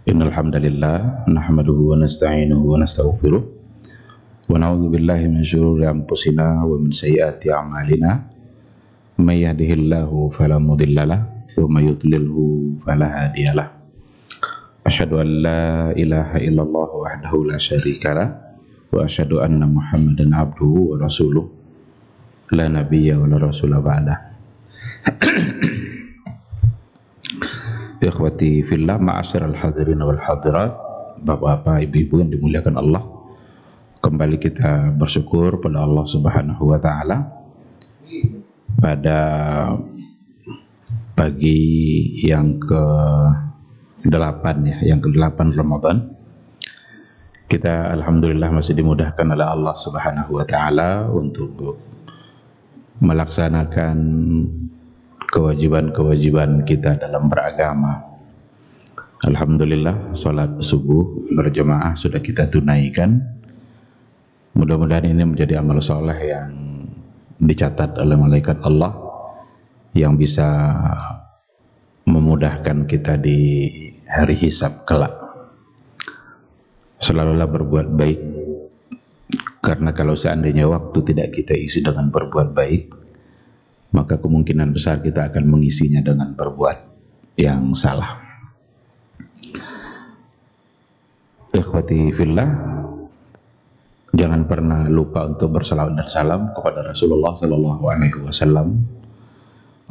Innal hamdalillah nahmaduhu wa nasta'inuhu wa nastaghfiruh wa na'udzu billahi min shururi anfusina wa min sayyiati a'malina may yahdihillahu fala mudhillalah wa may yudlilhu fala hadiyalah. Asyhadu an la ilaha illallah wahdahu la syarikalah wa asyhadu anna Muhammadan abduhu wa rasuluh la nabiyya wa la rasula ba'dah. Ikhwati fillah, ma'asyiral hadirin wal hadirat, bapak-bapak, ibu-ibu yang dimuliakan Allah, kembali kita bersyukur pada Allah Subhanahu wa taala pada pagi yang ke-8 yang ke-8 Ramadan. Kita alhamdulillah masih dimudahkan oleh Allah Subhanahu wa taala untuk melaksanakan kewajiban-kewajiban kita dalam beragama. Alhamdulillah, sholat subuh berjamaah sudah kita tunaikan. Mudah-mudahan ini menjadi amal soleh yang dicatat oleh malaikat Allah, yang bisa memudahkan kita di hari hisab kelak. Selalulah berbuat baik, karena kalau seandainya waktu tidak kita isi dengan berbuat baik, maka kemungkinan besar kita akan mengisinya dengan berbuat yang salah. Ikhwati fillah, jangan pernah lupa untuk bersalawat dan salam kepada Rasulullah sallallahu alaihi wasallam.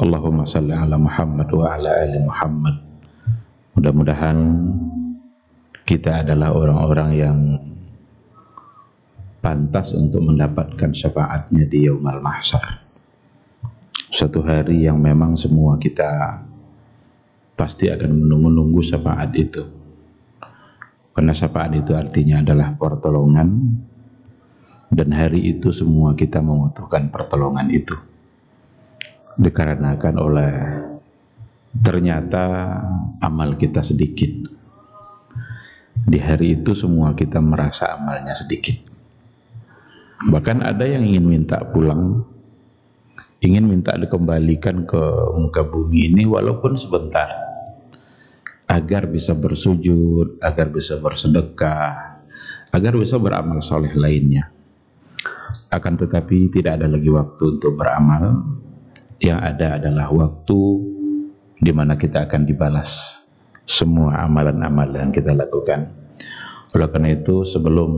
Allahumma shalli ala Muhammad wa ala ali Muhammad. Mudah-mudahan kita adalah orang-orang yang pantas untuk mendapatkan syafaatnya di yaumul mahsyar. Suatu hari yang memang semua kita pasti akan menunggu syafaat itu, karena syafaat itu artinya adalah pertolongan, dan hari itu semua kita membutuhkan pertolongan itu, dikarenakan oleh ternyata amal kita sedikit. Di hari itu semua kita merasa amalnya sedikit, bahkan ada yang ingin minta pulang, ingin minta dikembalikan ke muka bumi ini walaupun sebentar, agar bisa bersujud, agar bisa bersedekah, agar bisa beramal soleh lainnya. Akan tetapi tidak ada lagi waktu untuk beramal. Yang ada adalah waktu di mana kita akan dibalas semua amalan-amalan yang kita lakukan. Oleh karena itu, sebelum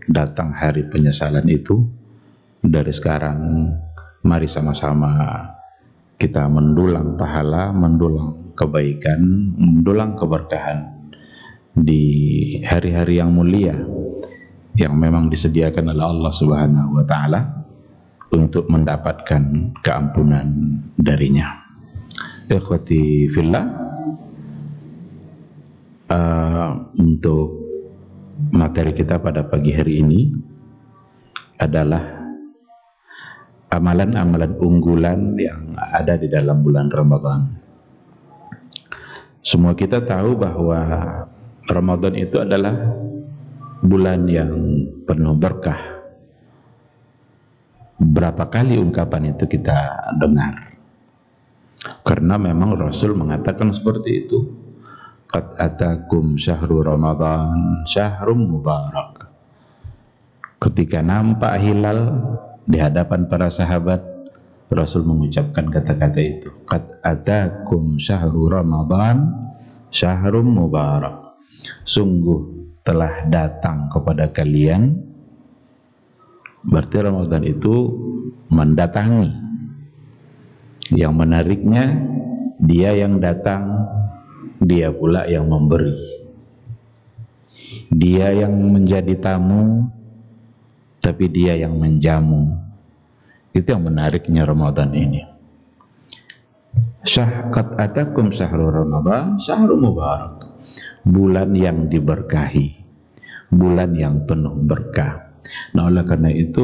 datang hari penyesalan itu, dari sekarang mari sama-sama kita mendulang pahala, mendulang kebaikan, mendulang keberkahan di hari-hari yang mulia yang memang disediakan oleh Allah Subhanahu wa taala untuk mendapatkan keampunan darinya. Ikhwati fillah, untuk materi kita pada pagi hari ini adalah amalan-amalan unggulan yang ada di dalam bulan Ramadan. Semua kita tahu bahwa Ramadan itu adalah bulan yang penuh berkah. Berapa kali ungkapan itu kita dengar, karena memang Rasul mengatakan seperti itu. Qad atakum syahrul Ramadan syahrum mubarak. Ketika nampak hilal di hadapan para sahabat, Rasul mengucapkan kata-kata itu. Qad atakum syahrul Ramadan syahrum mubarak. Sungguh telah datang kepada kalian, berarti Ramadan itu mendatangi. Yang menariknya, dia yang datang, dia pula yang memberi. Dia yang menjadi tamu, tapi dia yang menjamu. Itu yang menariknya Ramadan ini. Qad atakum syahrul Ramadan syahrul mubarak. Bulan yang diberkahi, bulan yang penuh berkah. Nah, oleh karena itu,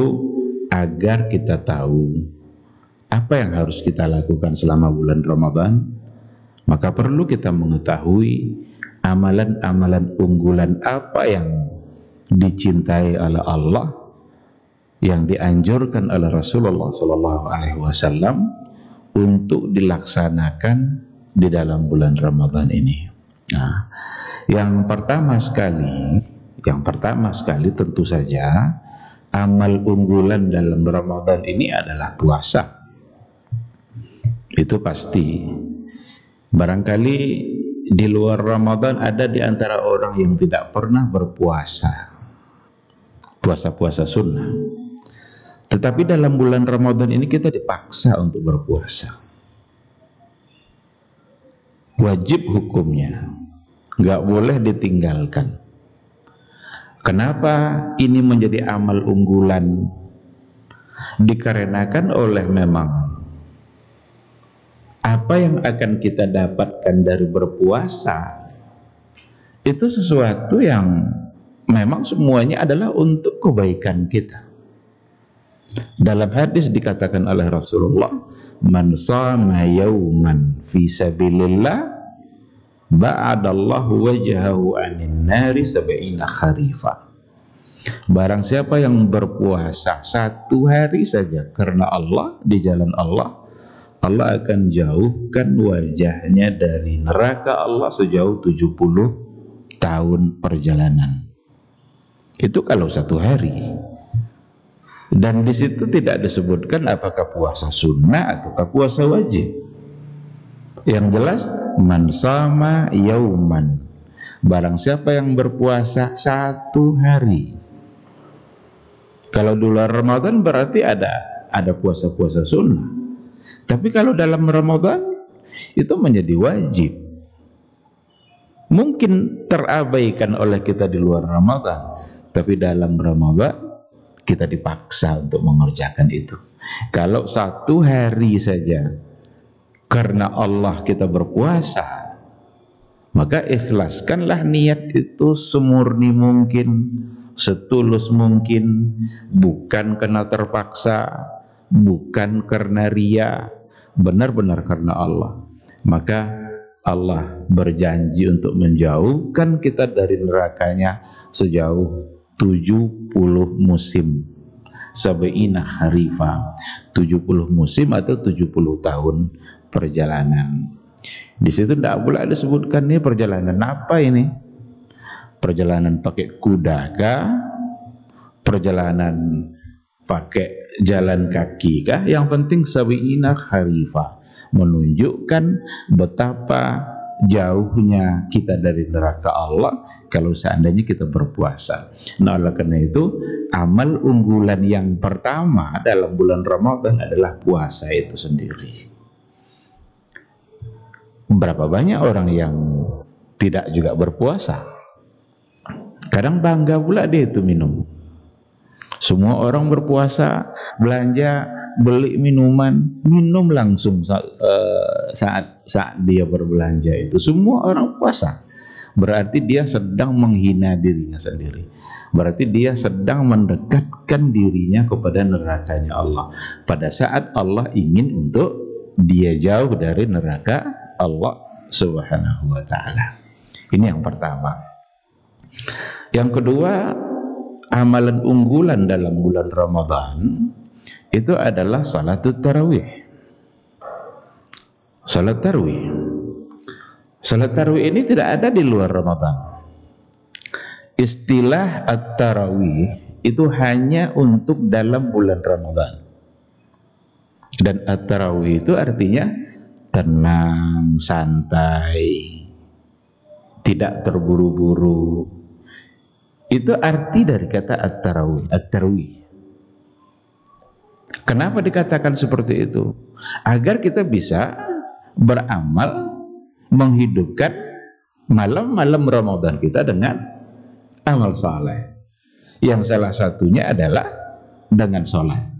agar kita tahu apa yang harus kita lakukan selama bulan Ramadan, maka perlu kita mengetahui amalan-amalan unggulan apa yang dicintai oleh Allah, yang dianjurkan oleh Rasulullah SAW untuk dilaksanakan di dalam bulan Ramadan ini. Nah, yang pertama sekali tentu saja amal unggulan dalam Ramadan ini adalah puasa. Itu pasti. Barangkali di luar Ramadan ada di antara orang yang tidak pernah berpuasa, puasa-puasa sunnah. Tetapi dalam bulan Ramadan ini kita dipaksa untuk berpuasa. Wajib hukumnya, nggak boleh ditinggalkan. Kenapa ini menjadi amal unggulan? Dikarenakan oleh memang apa yang akan kita dapatkan dari berpuasa itu sesuatu yang memang semuanya adalah untuk kebaikan kita. Dalam hadis dikatakan oleh Rasulullah, man shama yawman fi sabilillah ba'adallahu wajhahu 'anil nari sab'ina kharifa. Barang siapa yang berpuasa satu hari saja karena Allah, di jalan Allah, Allah akan jauhkan wajahnya dari neraka Allah sejauh 70 tahun perjalanan. Itu kalau satu hari. Dan di situ tidak disebutkan apakah puasa sunnah ataukah puasa wajib. Yang jelas man shama yauman, barang siapa yang berpuasa satu hari. Kalau di luar Ramadan berarti ada puasa-puasa sunnah. Tapi kalau dalam Ramadan itu menjadi wajib. Mungkin terabaikan oleh kita di luar Ramadan, tapi dalam Ramadan kita dipaksa untuk mengerjakan itu. Kalau satu hari saja karena Allah kita berpuasa, maka ikhlaskanlah niat itu semurni mungkin, setulus mungkin, bukan karena terpaksa, bukan karena ria, benar-benar karena Allah. Maka Allah berjanji untuk menjauhkan kita dari nerakanya sejauh 70 musim. Sab'ina harifa, 70 musim atau 70 tahun perjalanan. Di situ tidak pula disebutkan ini perjalanan apa ini? Perjalanan pakai kuda kah? Perjalanan pakai jalan kaki kah? Yang penting sab'ina harifa, menunjukkan betapa jauhnya kita dari neraka Allah kalau seandainya kita berpuasa. Nah, oleh karena itu amal unggulan yang pertama dalam bulan Ramadan adalah puasa itu sendiri. Berapa banyak orang yang tidak juga berpuasa? Kadang bangga pula dia itu minum. Semua orang berpuasa, belanja, beli minuman, minum langsung saat dia berbelanja itu. Semua orang puasa. Berarti dia sedang menghina dirinya sendiri. Berarti dia sedang mendekatkan dirinya kepada nerakanya Allah. Pada saat Allah ingin untuk dia jauh dari neraka Allah Subhanahu wa ta'ala. Ini yang pertama. Yang kedua, amalan unggulan dalam bulan Ramadan itu adalah salatul tarawih. Salat tarawih. Salat tarawih ini tidak ada di luar Ramadan. Istilah at-tarawih itu hanya untuk dalam bulan Ramadan. Dan at-tarawih itu artinya tenang, santai, tidak terburu-buru. Itu arti dari kata at-tarawih. At-tarawih. Kenapa dikatakan seperti itu? Agar kita bisa beramal, menghidupkan malam-malam Ramadan kita dengan amal saleh. Yang salah satunya adalah dengan sholat.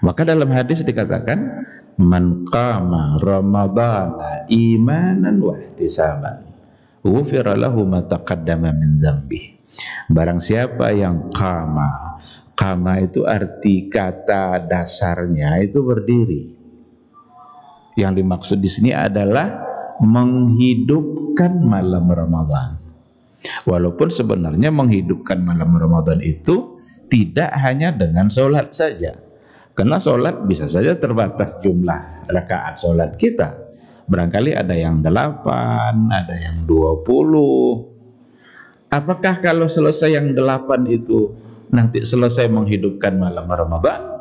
Maka dalam hadis dikatakan, man qama ramadhana imanan wa ihtisaban ghufira lahu ma taqaddama min dzambi. Barang siapa yang qama, qama itu arti kata dasarnya itu berdiri. Yang dimaksud di sini adalah menghidupkan malam Ramadan. Walaupun sebenarnya menghidupkan malam Ramadan itu tidak hanya dengan sholat saja. Karena sholat bisa saja terbatas jumlah rakaat sholat kita. Barangkali ada yang 8, ada yang 20. Apakah kalau selesai yang 8 itu nanti selesai menghidupkan malam Ramadan?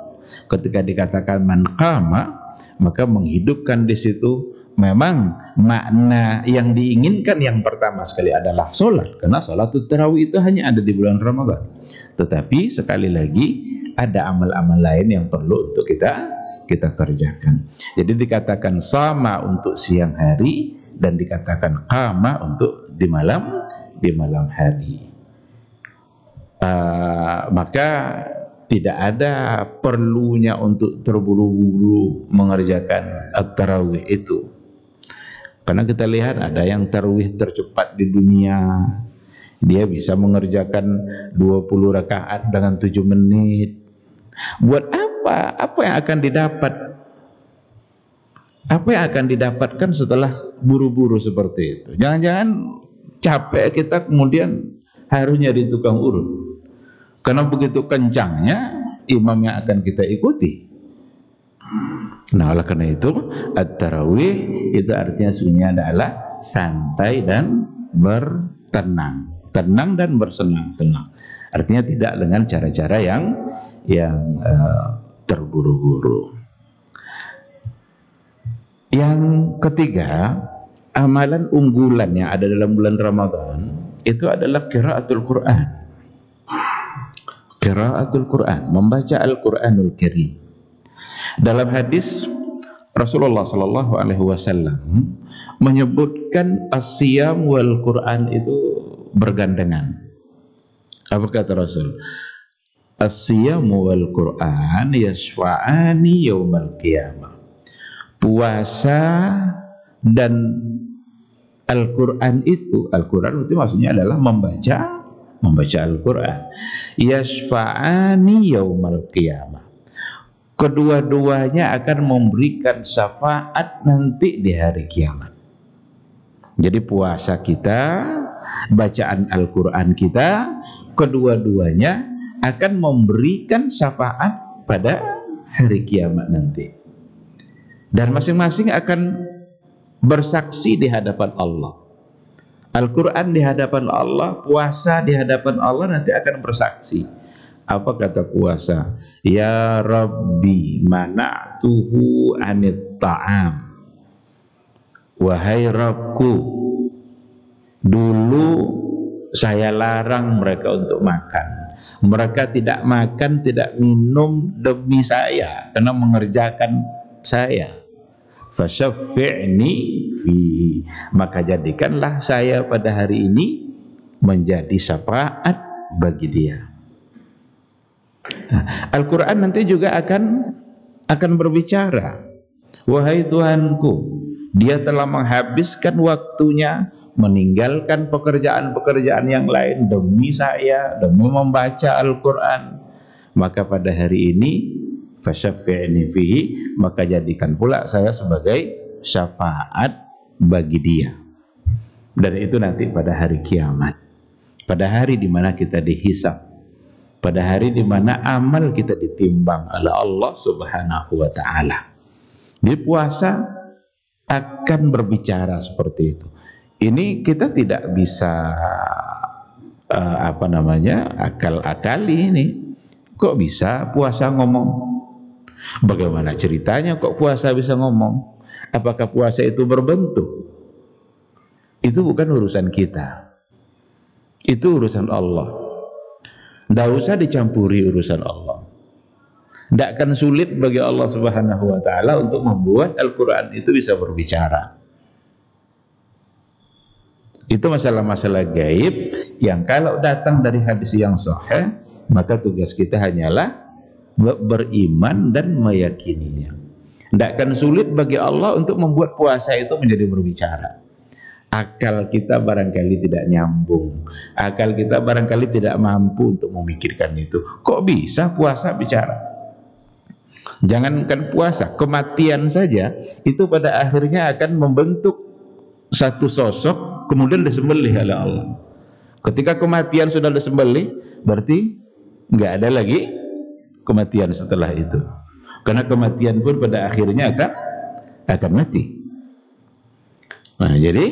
Ketika dikatakan man qama, maka menghidupkan di situ memang makna yang diinginkan yang pertama sekali adalah sholat, karena sholatul tarawih itu hanya ada di bulan Ramadan. Tetapi sekali lagi ada amal-amal lain yang perlu untuk kita kerjakan. Jadi dikatakan sama untuk siang hari dan dikatakan qama untuk di malam hari. Maka tidak ada perlunya untuk terburu-buru mengerjakan at-tarawih itu. Karena kita lihat ada yang tarawih tercepat di dunia. Dia bisa mengerjakan 20 rakaat dengan 7 menit. Buat apa? Apa yang akan didapat? Apa yang akan didapatkan setelah buru-buru seperti itu? Jangan-jangan capek kita kemudian harus nyari tukang urut. Karena begitu kencangnya imam yang akan kita ikuti. Nah, oleh karena itu at-tarawih itu artinya sesungguhnya adalah santai dan bertenang, tenang dan bersenang-senang. Artinya tidak dengan cara-cara yang terburu-buru. Yang ketiga, amalan unggulan yang ada dalam bulan Ramadan itu adalah qiraatul Quran. Qiraatul Quran, membaca Al-Quranul Karim. Dalam hadis Rasulullah sallallahu alaihi wasallam menyebutkan as-siyam wal Quran itu bergandengan. Apa kata Rasul? As-siyam wal Quran yashfa'ani yaumal qiyamah. Puasa dan Al-Quran itu maksudnya adalah membaca Al-Quran. Yashfa'ani yaumal qiyamah. Kedua-duanya akan memberikan syafaat nanti di hari kiamat. Jadi puasa kita, bacaan Al-Quran kita, kedua-duanya akan memberikan syafaat pada hari kiamat nanti. Dan masing-masing akan bersaksi di hadapan Allah. Al-Quran di hadapan Allah, puasa di hadapan Allah nanti akan bersaksi. Apa kata puasa? Ya Rabbi mana'tuhu anit ta'am. Wahai Rabbku, dulu saya larang mereka untuk makan. Mereka tidak makan, tidak minum demi saya, karena mengerjakan saya. Fasyaffi'ni fihi, maka jadikanlah saya pada hari ini menjadi syafaat bagi dia. Al-Quran nanti juga akan berbicara. Wahai Tuhanku, dia telah menghabiskan waktunya meninggalkan pekerjaan-pekerjaan yang lain demi saya, demi membaca Al-Quran. Maka pada hari ini fasyaffi'ni fihi, maka jadikan pula saya sebagai syafaat bagi dia. Dan itu nanti pada hari kiamat, pada hari di mana kita dihisab, pada hari di mana amal kita ditimbang oleh Allah Subhanahu wa taala. Di puasa akan berbicara seperti itu. Ini kita tidak bisa akal-akali ini. Kok bisa puasa ngomong? Bagaimana ceritanya kok puasa bisa ngomong? Apakah puasa itu berbentuk? Itu bukan urusan kita. Itu urusan Allah. Tidak usah dicampuri urusan Allah. Tidak akan sulit bagi Allah Subhanahu wa taala untuk membuat Al-Quran itu bisa berbicara. Itu masalah-masalah gaib yang kalau datang dari hadis yang sahih, maka tugas kita hanyalah beriman dan meyakininya. Tidak akan sulit bagi Allah untuk membuat puasa itu menjadi berbicara. Akal kita barangkali tidak nyambung, akal kita barangkali tidak mampu untuk memikirkan itu. Kok bisa puasa bicara? Jangankan puasa, kematian saja itu pada akhirnya akan membentuk satu sosok kemudian disembelih oleh Allah. Ketika kematian sudah disembelih, berarti nggak ada lagi kematian setelah itu. Karena kematian pun pada akhirnya akan mati. Nah, jadi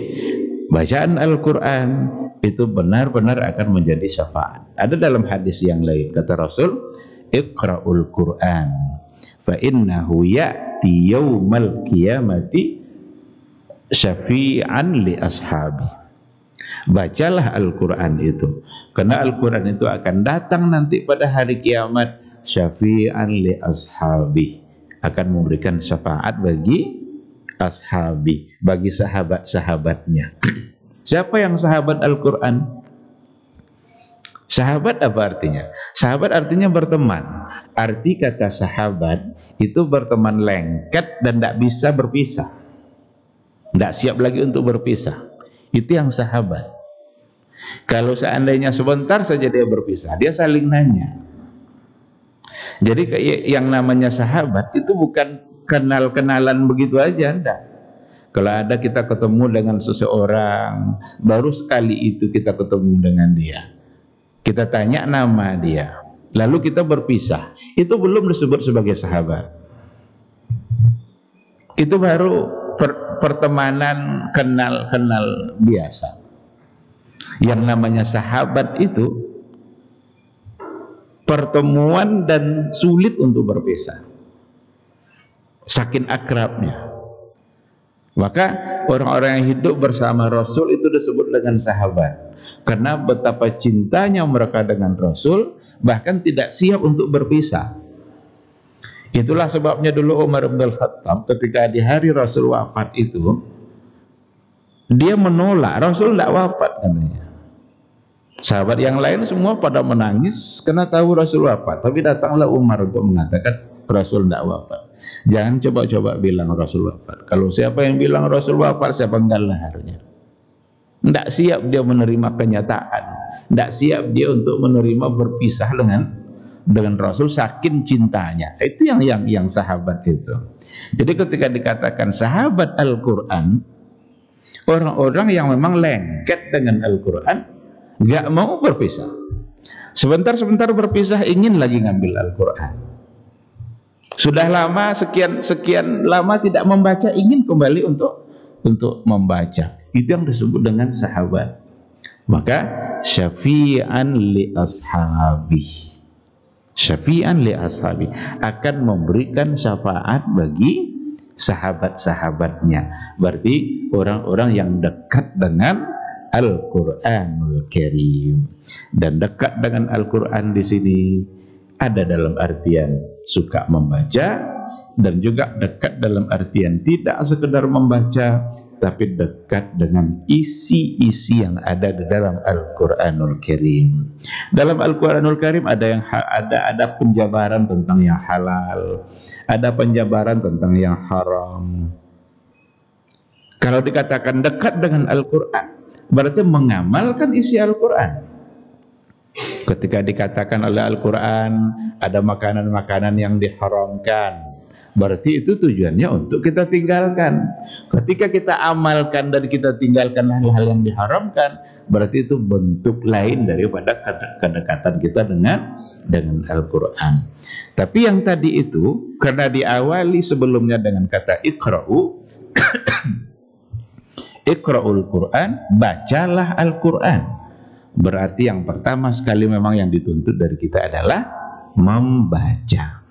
bacaan Al-Quran itu benar-benar akan menjadi syafaat. Ada dalam hadis yang lain, kata Rasul, Iqra'ul Quran fa innahu ya'ti yawmal qiyamati syafi'an li ashabi. Bacalah Al-Quran itu, karena Al-Quran itu akan datang nanti pada hari kiamat syafi'an li ashabi, akan memberikan syafaat bagi ashabi, bagi sahabat-sahabatnya. Siapa yang sahabat Al-Quran? Sahabat apa artinya? Sahabat artinya berteman. Arti kata sahabat itu berteman lengket dan tidak bisa berpisah, tidak siap lagi untuk berpisah. Itu yang sahabat. Kalau seandainya sebentar saja dia berpisah, dia saling nanya. Jadi yang namanya sahabat itu bukan kenal-kenalan begitu aja, enggak. Kalau ada kita ketemu dengan seseorang, baru sekali itu kita ketemu dengan dia, kita tanya nama dia, lalu kita berpisah, itu belum disebut sebagai sahabat. Itu baru pertemanan kenal-kenal biasa. Yang namanya sahabat itu pertemuan dan sulit untuk berpisah, saking akrabnya. Maka orang-orang yang hidup bersama Rasul itu disebut dengan sahabat, karena betapa cintanya mereka dengan Rasul, bahkan tidak siap untuk berpisah. Itulah sebabnya dulu Umar bin Khattab ketika di hari Rasul wafat itu, dia menolak, Rasul tidak wafat katanya. Sahabat yang lain semua pada menangis karena tahu Rasul wafat, tapi datanglah Umar untuk mengatakan Rasul tidak wafat. Jangan coba-coba bilang Rasul wafat. Kalau siapa yang bilang Rasul wafat, saya penggal lehernya. Tidak siap dia menerima kenyataan, tidak siap dia untuk menerima berpisah dengan Rasul saking cintanya. Itu yang sahabat itu. Jadi ketika dikatakan sahabat Al-Quran, orang-orang yang memang lengket dengan Al-Quran, nggak mau berpisah. Sebentar-sebentar berpisah, ingin lagi ngambil Al-Quran. Sudah lama, sekian lama tidak membaca, ingin kembali untuk membaca. Itu yang disebut dengan sahabat. Maka syafi'an li ashabi, syafi'an li ashabi, akan memberikan syafaat bagi sahabat-sahabatnya. Berarti orang-orang yang dekat dengan Al-Quranul Karim. Dan dekat dengan Al-Quran di sini ada dalam artian suka membaca, dan juga dekat dalam artian tidak sekedar membaca, tapi dekat dengan isi-isi yang ada di dalam Al-Quranul Karim. Dalam Al-Quranul Karim ada penjabaran tentang yang halal, ada penjabaran tentang yang haram. Kalau dikatakan dekat dengan Al-Quran, berarti mengamalkan isi Al-Quran. Ketika dikatakan oleh Al-Quran ada makanan-makanan yang diharamkan, berarti itu tujuannya untuk kita tinggalkan. Ketika kita amalkan dan kita tinggalkan hal-hal yang diharamkan, berarti itu bentuk lain daripada kedekatan kita dengan Al-Quran. Tapi yang tadi itu karena diawali sebelumnya dengan kata iqra'u, iqra'ul Quran, bacalah Al-Quran. Berarti yang pertama sekali memang yang dituntut dari kita adalah membaca.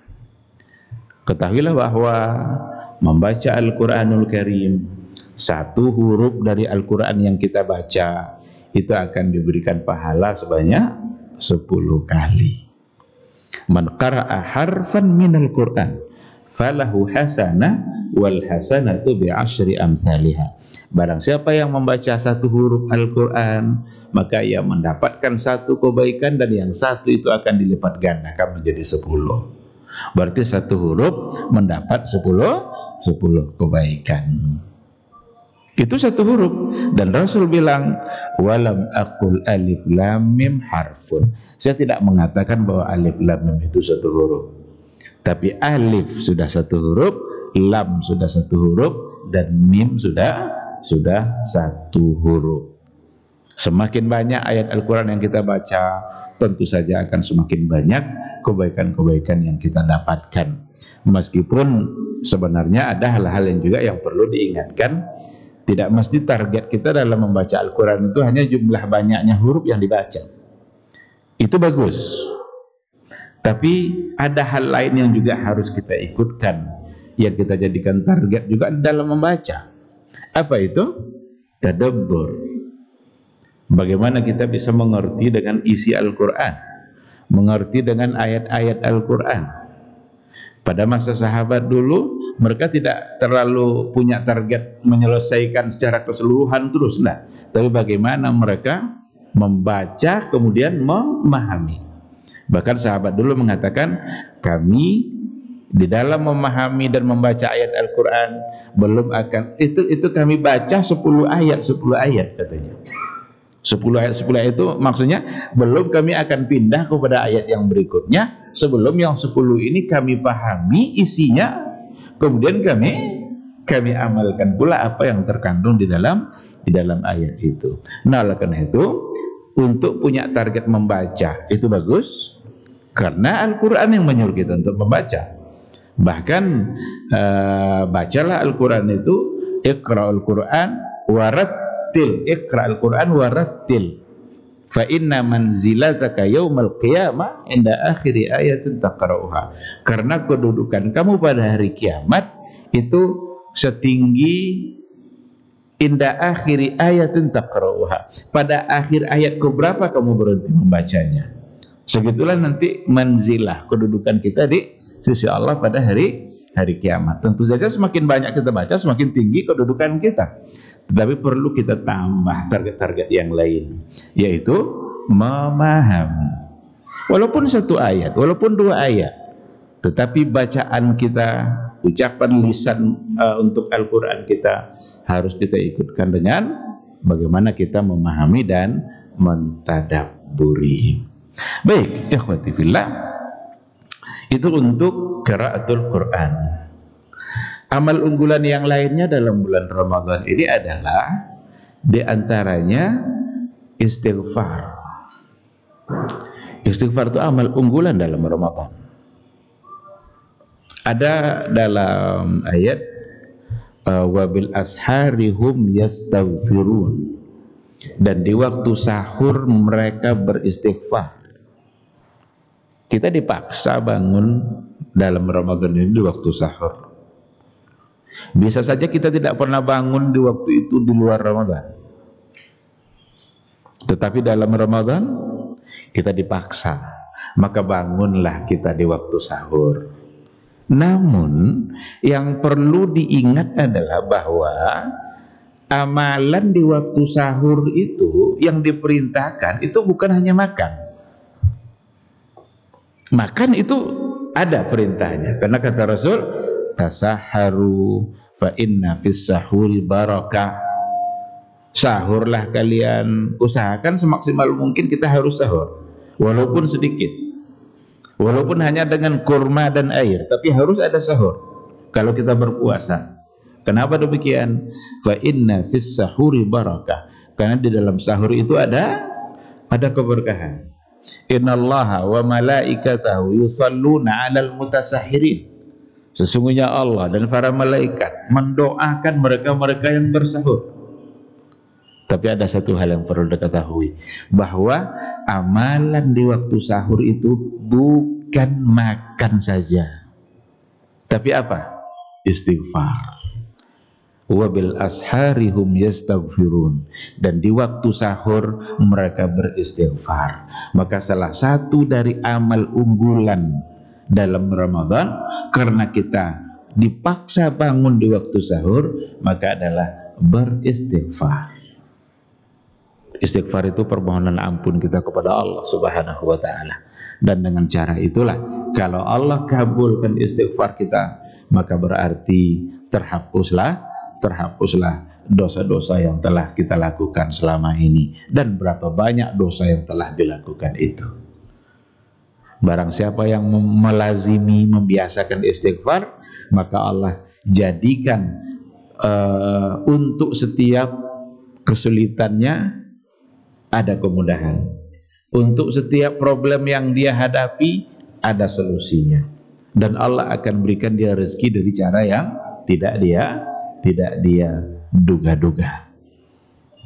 Ketahuilah bahwa membaca Al-Quranul Karim, satu huruf dari Al-Quran yang kita baca itu akan diberikan pahala sebanyak 10 kali. Man qara'a harfan minal Quran falahu hasanah wal hasanatu bi'asyri amsalihha. Barang siapa yang membaca satu huruf Al-Quran, maka ia mendapatkan satu kebaikan, dan yang satu itu akan dilipat gandakan menjadi 10. Berarti satu huruf mendapat 10 kebaikan. Itu satu huruf. Dan Rasul bilang, walam aqul alif lam mim harfun. Saya tidak mengatakan bahwa alif lam mim itu satu huruf. Tapi alif sudah satu huruf, lam sudah satu huruf, dan mim sudah satu huruf. Semakin banyak ayat Al-Quran yang kita baca, tentu saja akan semakin banyak kebaikan-kebaikan yang kita dapatkan. Meskipun sebenarnya ada hal-hal yang juga yang perlu diingatkan, Tidak mesti target kita dalam membaca Al-Quran itu hanya jumlah banyaknya huruf yang dibaca. Itu bagus. Tapi ada hal lain yang juga harus kita ikutkan, yang kita jadikan target juga dalam membaca. Apa itu? Tadabbur. Bagaimana kita bisa mengerti dengan isi Al-Quran, mengerti dengan ayat-ayat Al-Quran. Pada masa sahabat dulu, mereka tidak terlalu punya target menyelesaikan secara keseluruhan terus, nah. Tapi bagaimana mereka membaca kemudian memahami. Bahkan sahabat dulu mengatakan, kami di dalam memahami dan membaca ayat Al-Quran belum akan itu kami baca 10 ayat katanya. 10 ayat itu maksudnya belum kami akan pindah kepada ayat yang berikutnya sebelum yang 10 ini kami pahami isinya, kemudian kami amalkan pula apa yang terkandung di dalam ayat itu. Nah, oleh karena itu untuk punya target membaca itu bagus, karena Al-Quran yang menyuruh kita untuk membaca. Bahkan bacalah Al-Quran itu, iqra'ul Quran warattil, iqra'ul Quran warattil, fa inna manzilataka yaumal qiyamah inda akhiri ayatin taqra'uha. Karena kedudukan kamu pada hari kiamat itu setinggi inda akhiri ayatin taqra'uha, pada akhir ayat keberapa kamu berhenti membacanya. Segitulah nanti manzilah, kedudukan kita di sisi Allah pada hari kiamat. Tentu saja semakin banyak kita baca, semakin tinggi kedudukan kita. Tetapi perlu kita tambah target-target yang lain, yaitu memahami. Walaupun 1 ayat, walaupun 2 ayat, tetapi bacaan kita, ucapan lisan untuk Al-Quran kita harus kita ikutkan dengan bagaimana kita memahami dan mentadabburi. Baik, ikhwati fillah, itu untuk qiraatul Quran. Amal unggulan yang lainnya dalam bulan Ramadan ini adalah di antaranya istighfar. Istighfar itu amal unggulan dalam Ramadan. Ada dalam ayat wabil asharihum yastaghfirun, dan di waktu sahur mereka beristighfar. Kita dipaksa bangun dalam Ramadan ini di waktu sahur. Bisa saja kita tidak pernah bangun di waktu itu di luar Ramadan, tetapi dalam Ramadan kita dipaksa, maka bangunlah kita di waktu sahur. Namun yang perlu diingat adalah bahwa amalan di waktu sahur itu yang diperintahkan itu bukan hanya makan. Makan itu ada perintahnya, karena kata Rasul, tasaharu fa inna fis sahuri barakah. Sahurlah kalian, usahakan semaksimal mungkin kita harus sahur, walaupun sedikit, walaupun hanya dengan kurma dan air, tapi harus ada sahur kalau kita berpuasa. Kenapa demikian? Fa inna fis sahuri barakah, karena di dalam sahur itu ada keberkahan. Innallaha wa malaikatahu yusalluna 'alal mutasahhirin. Sesungguhnya Allah dan para malaikat mendoakan mereka-mereka yang bersahur. Tapi ada satu hal yang perlu diketahui, bahwa amalan di waktu sahur itu bukan makan saja, tapi apa? Istighfar. Wabil asharihum yastaghfirun, dan di waktu sahur mereka beristighfar. Maka salah satu dari amal unggulan dalam Ramadan, karena kita dipaksa bangun di waktu sahur, maka adalah beristighfar. Istighfar itu permohonan ampun kita kepada Allah Subhanahu wa ta'ala. Dan dengan cara itulah, kalau Allah kabulkan istighfar kita, maka berarti terhapuslah dosa-dosa yang telah kita lakukan selama ini. Dan berapa banyak dosa yang telah dilakukan itu. Barang siapa yang melazimi, membiasakan istighfar, maka Allah jadikan untuk setiap kesulitannya ada kemudahan. Untuk setiap problem yang dia hadapi ada solusinya. Dan Allah akan berikan dia rezeki dari cara yang tidak dia duga-duga.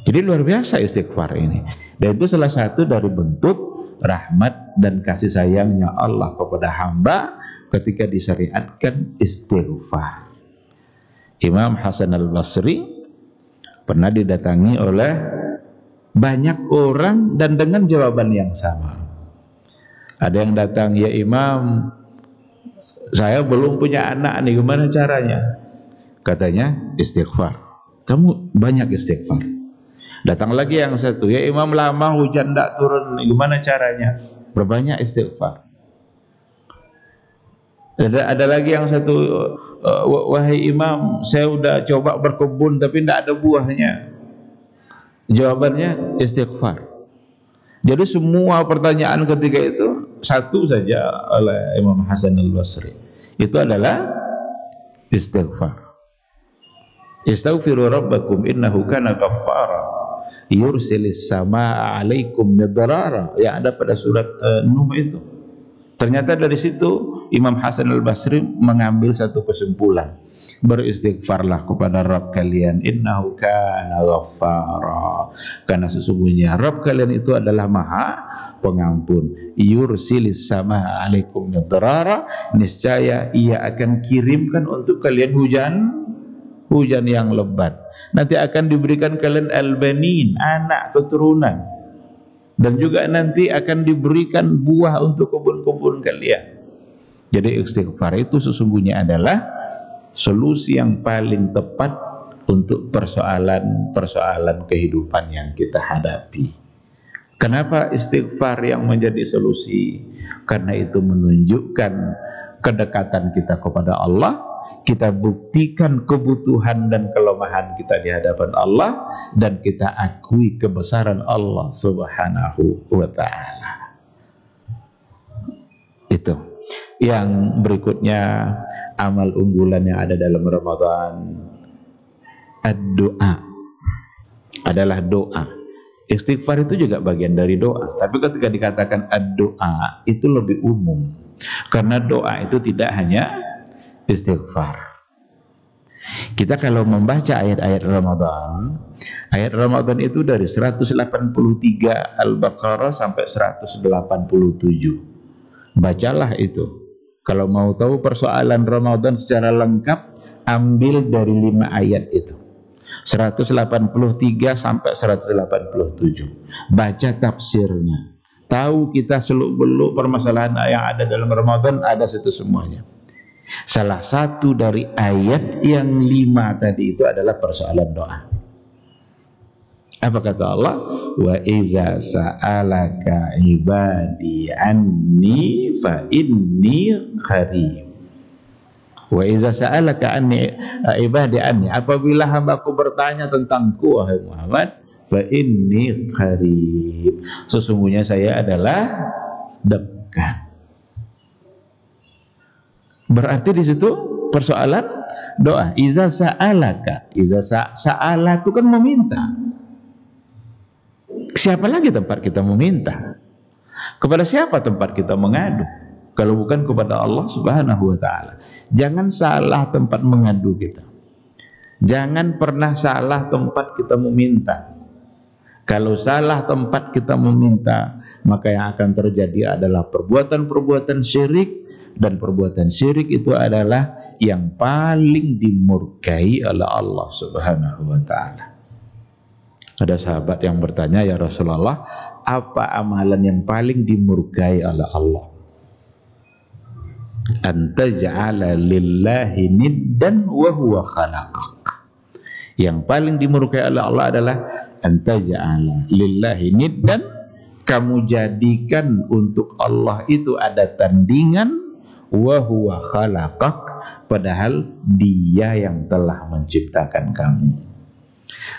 Jadi luar biasa istighfar ini. Dan itu salah satu dari bentuk rahmat dan kasih sayangnya Allah kepada hamba ketika disyariatkan istighfar. Imam Hasan al-Basri pernah didatangi oleh banyak orang dan dengan jawaban yang sama. Ada yang datang, ya Imam, saya belum punya anak nih, gimana caranya? Katanya istighfar. Kamu banyak istighfar. Datang lagi yang satu, ya Imam, lama hujan tidak turun, gimana caranya? Berbanyak istighfar. Ada lagi yang satu, wahai Imam, saya sudah coba berkebun tapi tidak ada buahnya. Jawabannya istighfar. Jadi semua pertanyaan ketika itu satu saja oleh Imam Hasan al-Basri, itu adalah istighfar. Istaghfiru rabbakum innahu kana ghaffara yursilis samaa 'alaikum midrara, yang ada pada surat Nuh itu. Ternyata dari situ Imam Hasan al-Basri mengambil satu kesimpulan, beristighfarlah kepada Rabb kalian, innahu kana ghaffara, karena sesungguhnya Rabb kalian itu adalah maha pengampun. Yursilis samaa 'alaikum midrara, niscaya ia akan kirimkan untuk kalian hujan yang lebat. Nanti akan diberikan kalian al-banin, anak keturunan, dan juga nanti akan diberikan buah untuk kebun-kebun kalian. Jadi istighfar itu sesungguhnya adalah solusi yang paling tepat untuk persoalan-persoalan kehidupan yang kita hadapi. Kenapa istighfar yang menjadi solusi? Karena itu menunjukkan kedekatan kita kepada Allah. Kita buktikan kebutuhan dan kelemahan kita di hadapan Allah, dan kita akui kebesaran Allah Subhanahu wa ta'ala. Itu. Yang berikutnya, amal unggulan yang ada dalam Ramadan, ad-doa, adalah doa. Istighfar itu juga bagian dari doa, tapi ketika dikatakan ad-doa itu lebih umum, karena doa itu tidak hanya istighfar. Kita kalau membaca ayat-ayat Ramadan itu dari 183 Al-Baqarah sampai 187. Bacalah itu. Kalau mau tahu persoalan Ramadan secara lengkap, ambil dari 5 ayat itu. 183 sampai 187. Baca tafsirnya. Tahu kita seluk-beluk permasalahan yang ada dalam Ramadan, ada situ semuanya. Salah satu dari ayat yang 5 tadi itu adalah persoalan doa. Apa kata Allah? Wa iza sa'alaka ibadi anni fa inni qarib. Wa iza sa'alaka anni ibadi anni, apabila hambaku bertanya tentangku wahai Muhammad, fa inni qarib, sesungguhnya saya adalah dekat. Berarti di situ persoalan doa. Iza sa'alaka, sa'ala itu kan meminta. Siapa lagi tempat kita meminta? Kepada siapa tempat kita mengadu? Kalau bukan kepada Allah Subhanahu wa ta'ala. Jangan salah tempat mengadu kita. Jangan pernah salah tempat kita meminta. Kalau salah tempat kita meminta, maka yang akan terjadi adalah perbuatan-perbuatan syirik. Dan perbuatan syirik itu adalah yang paling dimurkai oleh Allah Subhanahu wa ta'ala. Ada sahabat yang bertanya, ya Rasulullah, apa amalan yang paling dimurkai oleh Allah? Anta ja'ala lillahi niddan wa huwa khalaqak. Yang paling dimurkai oleh Allah adalah anta ja'ala lillahi niddan, kamu jadikan untuk Allah itu ada tandingan, wa huwa khalaqak, padahal Dia yang telah menciptakan kamu.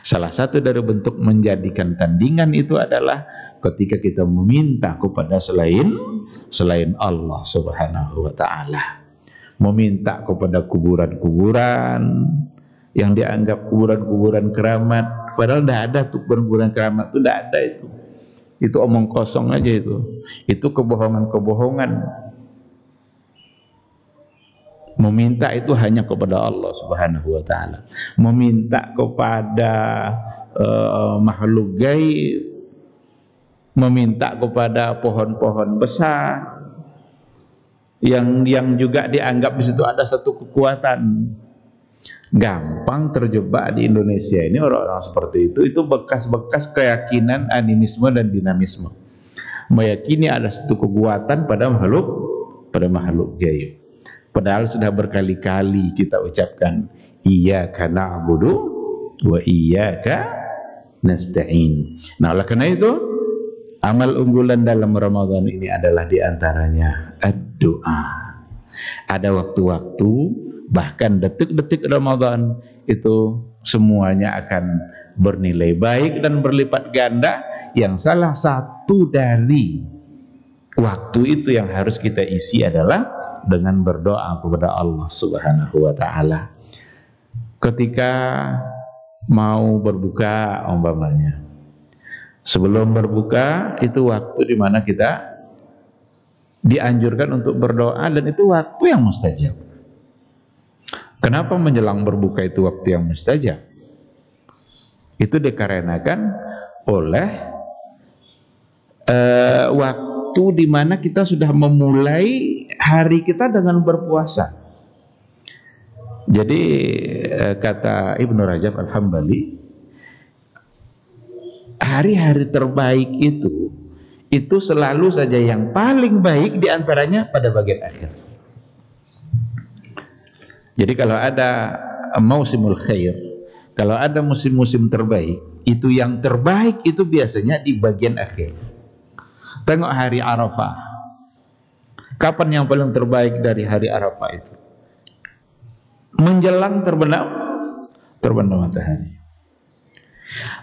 Salah satu dari bentuk menjadikan tandingan itu adalah ketika kita meminta kepada selain Allah Subhanahu wa ta'ala. Meminta kepada kuburan-kuburan yang dianggap kuburan-kuburan keramat, padahal tidak ada tuh kuburan keramat, itu tidak ada itu. Itu omong kosong aja itu. Itu kebohongan-kebohongan. Meminta itu hanya kepada Allah Subhanahu wa taala. Meminta kepada makhluk gaib, meminta kepada pohon-pohon besar yang juga dianggap di situ ada satu kekuatan. Gampang terjebak di Indonesia ini orang-orang seperti itu bekas-bekas keyakinan animisme dan dinamisme. Meyakini ada satu kekuatan pada makhluk gaib. Padahal sudah berkali-kali kita ucapkan iyyaka na'budu wa iyyaka nasta'in. Nah, oleh karena itu amal unggulan dalam Ramadan ini adalah diantaranya doa. Ada waktu-waktu, bahkan detik-detik Ramadan itu semuanya akan bernilai baik dan berlipat ganda, yang salah satu dari waktu itu yang harus kita isi adalah dengan berdoa kepada Allah Subhanahu wa taala. Ketika mau berbuka umpamanya, sebelum berbuka itu waktu di mana kita dianjurkan untuk berdoa, dan itu waktu yang mustajab. Kenapa menjelang berbuka itu waktu yang mustajab? Itu dikarenakan oleh waktu di mana kita sudah memulai hari kita dengan berpuasa. Jadi kata Ibnu Rajab Al-Hambali, hari-hari terbaik itu selalu saja yang paling baik diantaranya pada bagian akhir. Jadi kalau ada mausimul khair, kalau ada musim-musim terbaik, itu yang terbaik itu biasanya di bagian akhir. Tengok hari Arafah. Kapan yang paling terbaik dari hari Arafah itu? Menjelang terbenam matahari.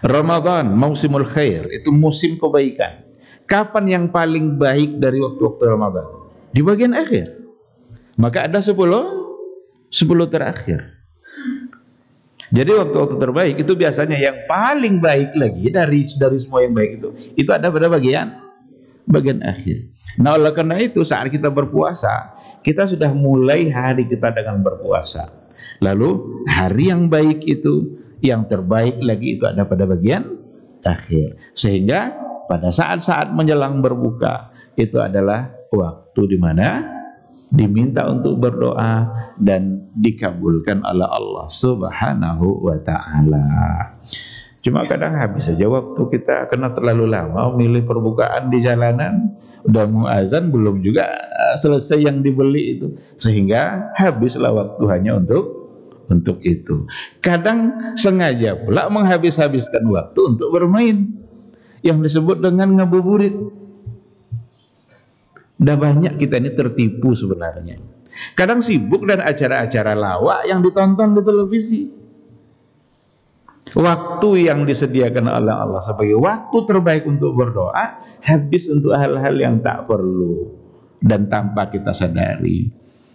Ramadan, mausimul khair, itu musim kebaikan. Kapan yang paling baik dari waktu-waktu Ramadan? Di bagian akhir. Maka ada 10 terakhir. Jadi waktu-waktu terbaik itu biasanya yang paling baik lagi dari semua yang baik itu ada pada bagian akhir. Nah, oleh karena itu saat kita berpuasa, kita sudah mulai hari kita dengan berpuasa. Lalu hari yang baik itu, yang terbaik lagi itu ada pada bagian akhir. Sehingga pada saat-saat menjelang berbuka itu adalah waktu di mana diminta untuk berdoa dan dikabulkan oleh Allah Subhanahu wa taala. Cuma kadang habis saja waktu kita, karena terlalu lama memilih perbukaan di jalanan. Udah mau azan belum juga selesai yang dibeli itu, sehingga habislah waktu hanya untuk itu. Kadang sengaja pula menghabiskan waktu untuk bermain, yang disebut dengan ngabuburit. Udah banyak kita ini tertipu sebenarnya. Kadang sibuk dan acara-acara lawak yang ditonton di televisi. Waktu yang disediakan oleh Allah sebagai waktu terbaik untuk berdoa habis untuk hal-hal yang tak perlu dan tanpa kita sadari.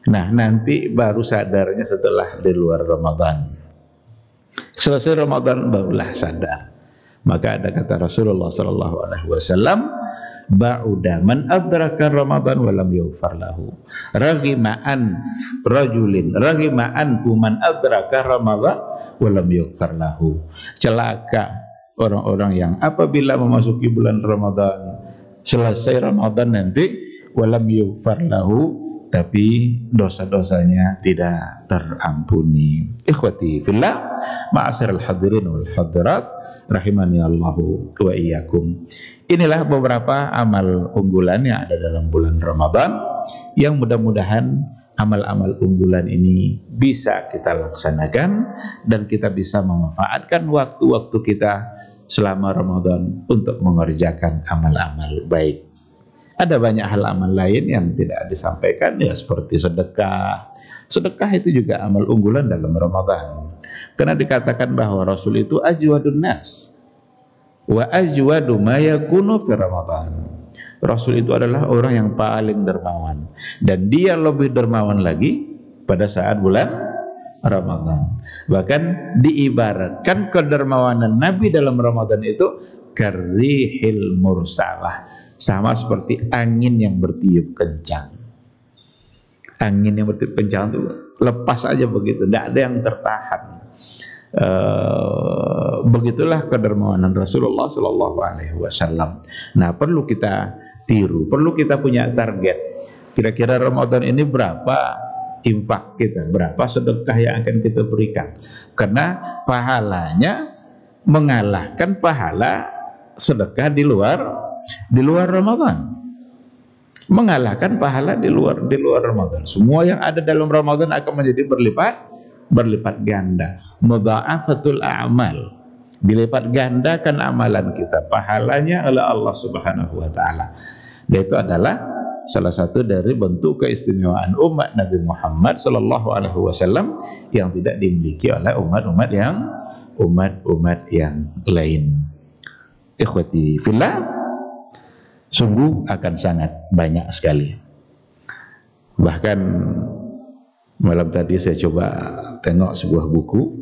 Nah, nanti baru sadarnya setelah di luar Ramadan. Selesai Ramadan barulah sadar. Maka ada kata Rasulullah SAW, ba'uda man adraka Ramadan walam yughfar lahu. Raghima'an rajulin, raghima'an man adraka Ramadan walam yughfar lahu. Celaka orang-orang yang apabila memasuki bulan Ramadan, selesai Ramadan nanti walam yughfar lahu, tapi dosa-dosanya tidak terampuni. Ikhwati fillah, ma'asyiral hadirin wal hadirat, rahimani Allahu wa iyyakum. Inilah beberapa amal unggulan yang ada dalam bulan Ramadan, yang mudah-mudahan amal-amal unggulan ini bisa kita laksanakan dan kita bisa memanfaatkan waktu-waktu kita selama Ramadan untuk mengerjakan amal-amal baik. Ada banyak hal amal lain yang tidak disampaikan, ya seperti sedekah. Sedekah itu juga amal unggulan dalam Ramadan. Karena dikatakan bahwa Rasul itu ajwadun nas wa ajwadu ma yakunu fi Ramadan. Rasul itu adalah orang yang paling dermawan, dan dia lebih dermawan lagi pada saat bulan Ramadan. Bahkan diibaratkan kedermawanan Nabi dalam Ramadan itu karihil mursalah, sama seperti angin yang bertiup kencang. Angin yang bertiup kencang itu lepas aja begitu, tidak ada yang tertahan. Begitulah kedermawanan Rasulullah Sallallahu Alaihi Wasallam. Nah, perlu kita tiru, perlu kita punya target. Kira-kira Ramadan ini berapa infak kita, berapa sedekah yang akan kita berikan? Karena pahalanya mengalahkan pahala sedekah di luar Ramadan. Mengalahkan pahala di luar Ramadan. Semua yang ada dalam Ramadan akan menjadi berlipat ganda. Mudha'afatul a'mal, dilipat gandakan amalan kita, pahalanya oleh Allah Subhanahu wa taala. Dan itu adalah salah satu dari bentuk keistimewaan umat Nabi Muhammad sallallahu alaihi wasallam yang tidak dimiliki oleh umat-umat yang lain. Ikhwati fillah, sungguh akan sangat banyak sekali. Bahkan malam tadi saya coba tengok sebuah buku,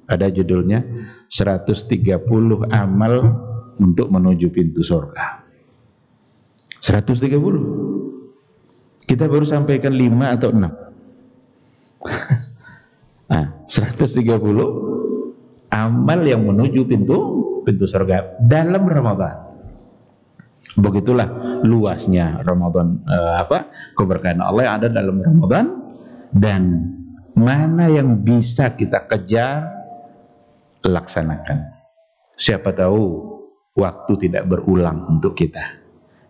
ada judulnya 130 amal untuk menuju pintu surga. 130. Kita baru sampaikan 5 atau 6. Nah, 130 amal yang menuju pintu surga dalam Ramadan. Begitulah luasnya Ramadan, keberkahan Allah yang ada dalam Ramadan, dan mana yang bisa kita kejar, laksanakan. Siapa tahu waktu tidak berulang untuk kita.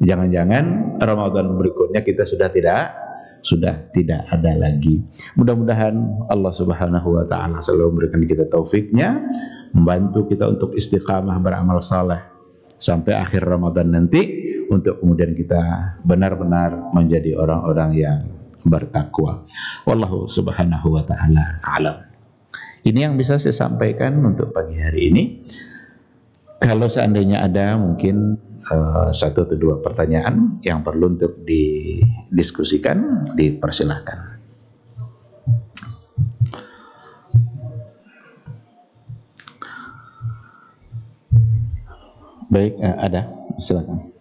Jangan-jangan Ramadan berikutnya kita sudah tidak ada lagi. Mudah-mudahan Allah Subhanahu wa taala selalu memberikan kita taufiknya, membantu kita untuk istiqamah beramal saleh sampai akhir Ramadan nanti, untuk kemudian kita benar-benar menjadi orang-orang yang bertakwa. Wallahu Subhanahu wa taala alam. Ini yang bisa saya sampaikan untuk pagi hari ini. Kalau seandainya ada mungkin satu atau dua pertanyaan yang perlu untuk didiskusikan, dipersilahkan. Baik, ada, silakan.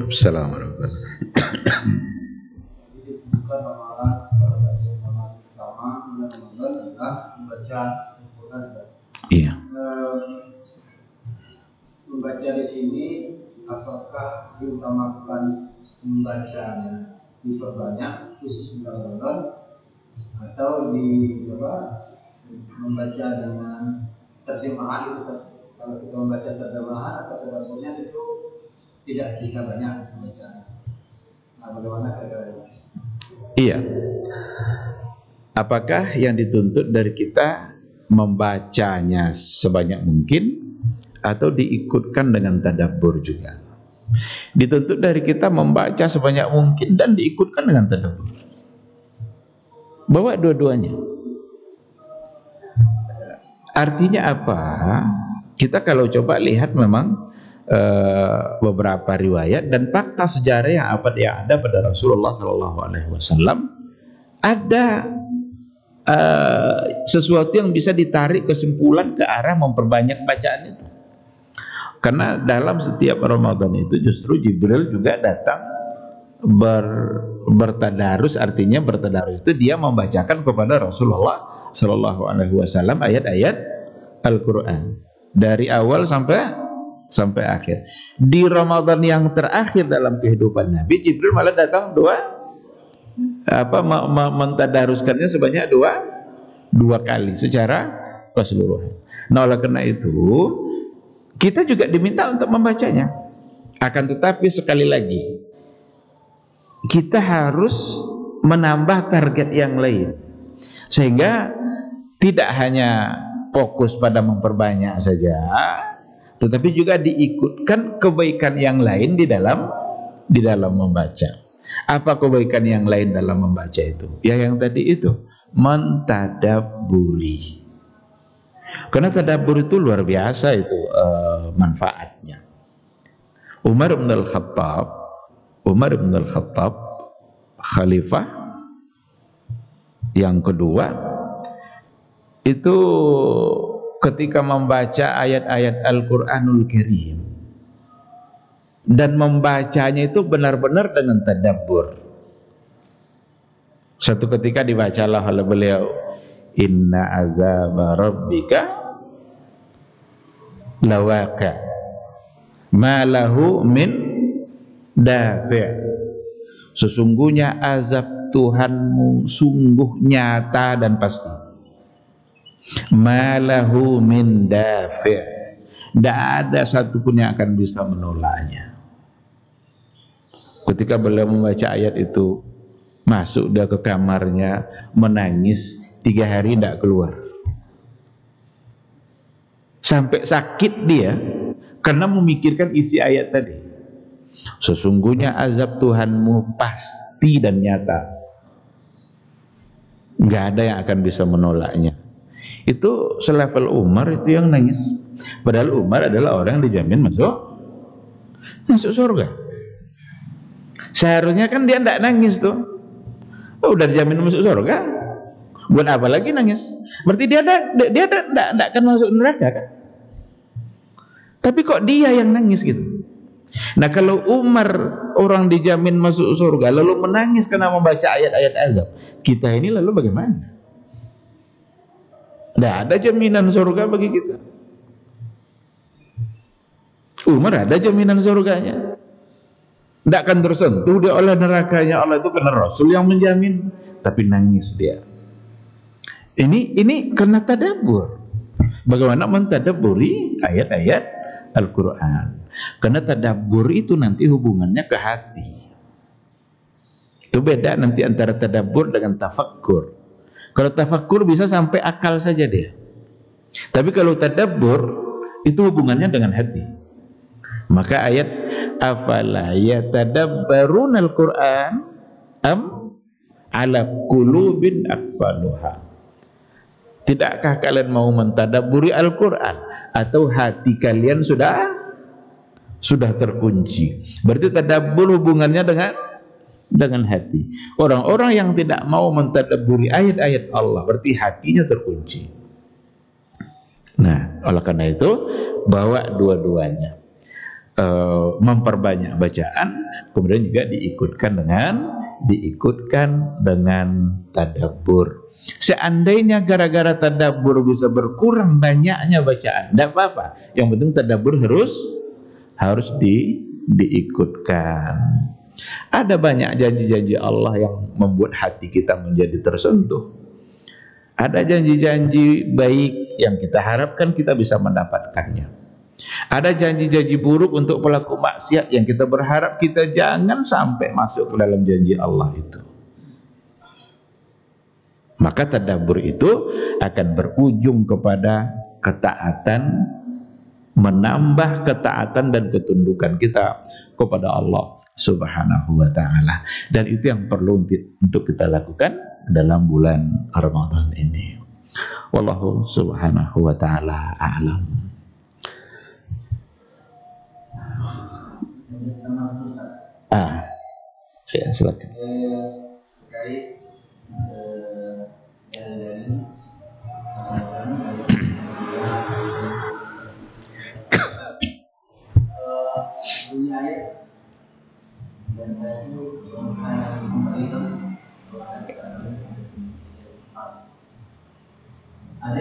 Assalamualaikum. Disebutkan amalan, salah satu amalan utama Ramadan adalah membaca Al-Quran. Iya. Membaca di sini, apakah diutamakan membacanya diperbanyak khusus untuk Ramadan, atau membaca dengan terjemahan itu? Kalau kita membaca terjemahan atau tadabburnya itu tidak bisa banyak membaca. Nah, bagaimana kira-kira? Iya. Apakah yang dituntut dari kita membacanya sebanyak mungkin atau diikutkan dengan tadabbur juga? Dituntut dari kita membaca sebanyak mungkin dan diikutkan dengan tadabbur. Bawa dua-duanya. Artinya apa? Kita kalau coba lihat memang beberapa riwayat dan fakta sejarah yang ada pada Rasulullah Sallallahu Alaihi Wasallam, ada sesuatu yang bisa ditarik kesimpulan ke arah memperbanyak bacaan itu. Karena dalam setiap Ramadan itu justru Jibril juga datang bertadarus. Artinya bertadarus itu dia membacakan kepada Rasulullah Sallallahu Alaihi Wasallam ayat-ayat Al-Quran dari awal sampai akhir. Di Ramadan yang terakhir dalam kehidupan Nabi, Jibril malah datang mentadaruskannya sebanyak dua kali secara keseluruhan. Nah, oleh karena itu kita juga diminta untuk membacanya. Akan tetapi sekali lagi kita harus menambah target yang lain, sehingga tidak hanya fokus pada memperbanyak saja, tetapi juga diikutkan kebaikan yang lain di dalam membaca. Apa kebaikan yang lain dalam membaca itu? Ya, yang tadi itu, mentadabburi. Karena tadabbur itu luar biasa itu manfaatnya. Umar bin Al-Khattab khalifah yang kedua itu ketika membaca ayat-ayat Al-Quranul Karim, dan membacanya itu benar-benar dengan tadabbur. Satu ketika dibacalah oleh beliau, inna azaba rabbika lawaqi' ma lahu min dafi'. Sesungguhnya azab Tuhanmu sungguh nyata dan pasti. Ma lahu min dafi'. Tidak ada satupun yang akan bisa menolaknya. Ketika beliau membaca ayat itu, masuk dia ke kamarnya, menangis 3 hari tidak keluar. Sampai sakit dia karena memikirkan isi ayat tadi. Sesungguhnya azab Tuhanmu pasti dan nyata. Nggak ada yang akan bisa menolaknya. Itu selevel Umar itu yang nangis. Padahal Umar adalah orang yang dijamin masuk surga. Seharusnya kan dia tidak nangis tuh. Oh, udah dijamin masuk surga, buat apa lagi nangis? Berarti dia tidak akan masuk neraka kan? Tapi kok dia yang nangis gitu? Nah, kalau Umar orang dijamin masuk surga lalu menangis karena membaca ayat-ayat azab, kita ini lalu bagaimana? Tidak ada jaminan surga bagi kita. Umar ada jaminan surganya. Tidak akan tersentuh dia oleh nerakanya Allah itu karena Rasul yang menjamin, tapi nangis dia. Ini karena tadabbur. Bagaimana mentadabburi ayat-ayat Al-Quran? Karena tadabbur itu nanti hubungannya ke hati. Itu beda nanti antara tadabbur dengan tafakkur. Kalau tafakkur bisa sampai akal saja dia. Tapi kalau tadabbur itu hubungannya dengan hati. Maka ayat afala yatadabbaruna al-Qur'an am ala qulubin aqfaluha. Tidakkah kalian mau mentadabburi Al-Qur'an atau hati kalian sudah terkunci? Berarti tadabbur hubungannya dengan hati. Orang-orang yang tidak mau mentadabburi ayat-ayat Allah berarti hatinya terkunci. Nah, oleh karena itu bawa dua-duanya. Memperbanyak bacaan, kemudian juga diikutkan dengan tadabbur. Seandainya gara-gara tadabbur bisa berkurang banyaknya bacaan, tidak apa-apa. Yang penting tadabbur harus diikutkan. Ada banyak janji-janji Allah yang membuat hati kita menjadi tersentuh. Ada janji-janji baik yang kita harapkan kita bisa mendapatkannya. Ada janji-janji buruk untuk pelaku maksiat yang kita berharap kita jangan sampai masuk ke dalam janji Allah itu. Maka tadabbur itu akan berujung kepada ketaatan, menambah ketaatan dan ketundukan kita kepada Allah Subhanahu wa ta'ala. Dan itu yang perlu untuk kita lakukan dalam bulan Ramadan ini. Wallahu subhanahu wa ta'ala a'lam. Ya, silakan. Terkait dari bunyi ayat dan itu ada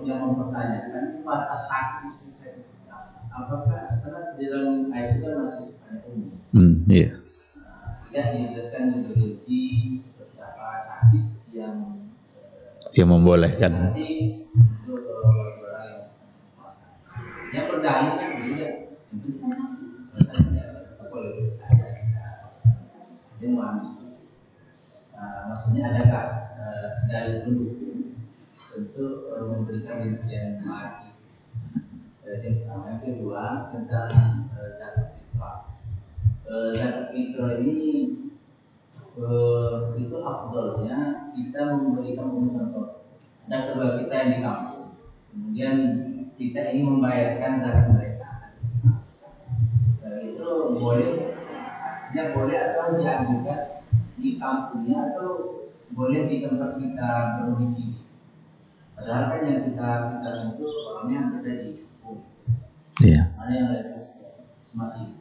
yang mempertanyakan batas hati apakah karena di dalam ayat itu kan masih sifatnya umum. Iya. Tidak dijelaskan metodologi seperti apa sakit yang membolehkan. Masih untuk orang yang puasa. Yang berdalil kan berbeda. Yang penting sakit. Boleh saja. Dia mandi. Maksudnya adakah dalil pendukung untuk memberikan rincian mati? Yang pertama, yang kedua tentang zakat fitrah. Zakat fitrah ini itu afdalnya kita memberikan contoh. Ada kedua kita yang di kampung, kemudian kita ingin membayarkan zakat mereka. Itu boleh atau diambilkan di kampungnya atau boleh di tempat kita berdomisili. Padahal kan yang kita orangnya berada di kampung. Iya. Mana yang masih?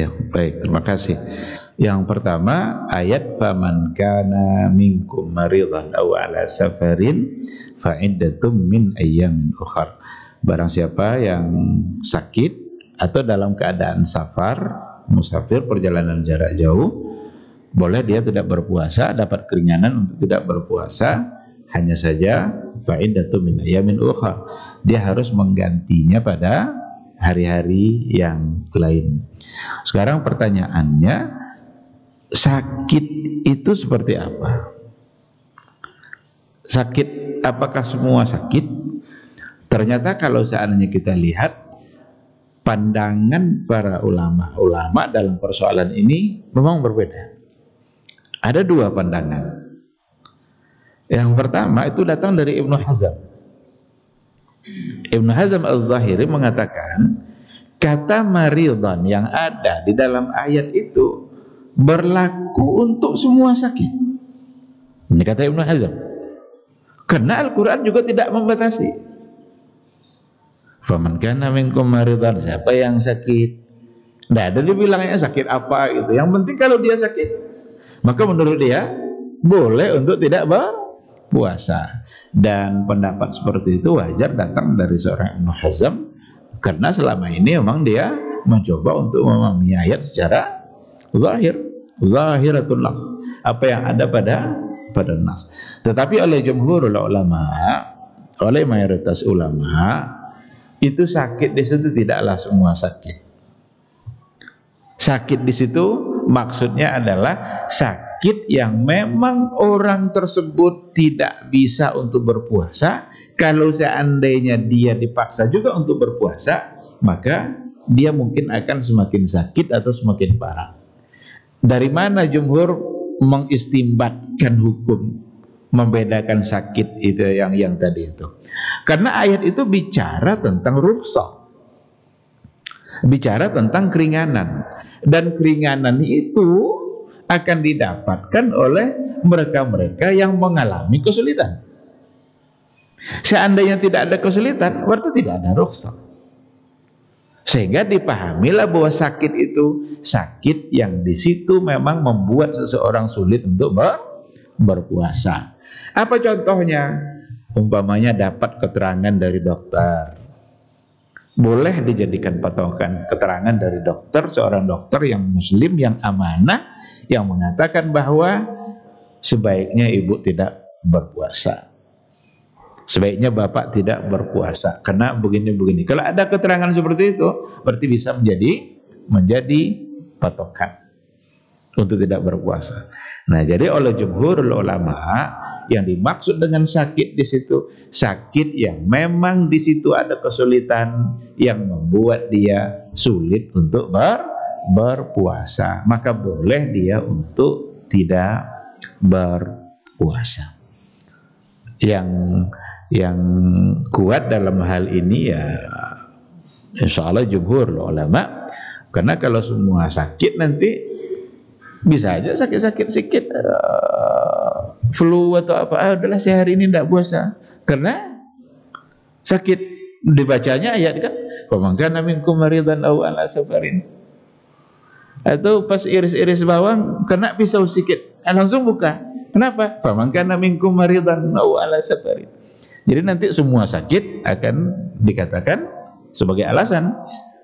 Ya, baik, terima kasih. Yang pertama, ayat faman kana minkum maridan aw ala safarin fa iddatum min ayyamin ukhar. Barang siapa yang sakit atau dalam keadaan safar, musafir perjalanan jarak jauh, boleh dia tidak berpuasa, dapat keringanan untuk tidak berpuasa, hanya saja fa iddatum min ayyamin ukhar. Dia harus menggantinya pada hari-hari yang lain. Sekarang pertanyaannya, sakit itu seperti apa? Sakit, apakah semua sakit? Ternyata kalau seandainya kita lihat pandangan para ulama dalam persoalan ini memang berbeda. Ada dua pandangan. Yang pertama itu datang dari Ibnu Hazm. Ibnu Hazm al-Zahiri mengatakan kata maridan yang ada di dalam ayat itu berlaku untuk semua sakit. Ini kata Ibnu Hazm. Karena Al-Quran juga tidak membatasi. Faman kana minkum maridan, siapa yang sakit? Tidak ada dibilangnya sakit apa gitu. Yang penting kalau dia sakit, maka menurut dia boleh untuk tidak berpuasa. Dan pendapat seperti itu wajar datang dari seorang Ibnu Hazm, karena selama ini memang dia mencoba untuk memahami ayat secara zahiratul nas, apa yang ada pada nas. Tetapi oleh jumhurul ulama, oleh mayoritas ulama, itu sakit di situ tidaklah semua sakit. Sakit di situ maksudnya adalah sakit yang memang orang tersebut tidak bisa untuk berpuasa. Kalau seandainya dia dipaksa juga untuk berpuasa, maka dia mungkin akan semakin sakit atau semakin parah. Dari mana jumhur mengistimbatkan hukum membedakan sakit itu yang tadi itu? Karena ayat itu bicara tentang rukhsah, bicara tentang keringanan, dan keringanan itu akan didapatkan oleh mereka-mereka yang mengalami kesulitan. Seandainya tidak ada kesulitan, berarti tidak ada rukhsah. Sehingga dipahamilah bahwa sakit itu sakit yang di situ memang membuat seseorang sulit untuk berpuasa. Apa contohnya? Umpamanya dapat keterangan dari dokter. Boleh dijadikan patokan keterangan dari dokter, seorang dokter yang muslim, yang amanah, yang mengatakan bahwa sebaiknya ibu tidak berpuasa, sebaiknya bapak tidak berpuasa karena begini-begini. Kalau ada keterangan seperti itu, berarti bisa menjadi patokan untuk tidak berpuasa. Nah, jadi oleh jumhurul ulama yang dimaksud dengan sakit di situ sakit yang memang di situ ada kesulitan yang membuat dia sulit untuk berpuasa, maka boleh dia untuk tidak berpuasa. Yang kuat dalam hal ini ya insya Allah jumhur ulama, karena kalau semua sakit nanti bisa aja sakit-sakit sedikit, flu atau apa, adalah sehari ini tidak puasa karena sakit. Dibacanya ayat kan, faman kana minkum maridan aw ala safarin, atau pas iris-iris bawang kena pisau sedikit, langsung buka. Kenapa? Faman kana minkum maridan aw ala safarin. Jadi nanti semua sakit akan dikatakan sebagai alasan.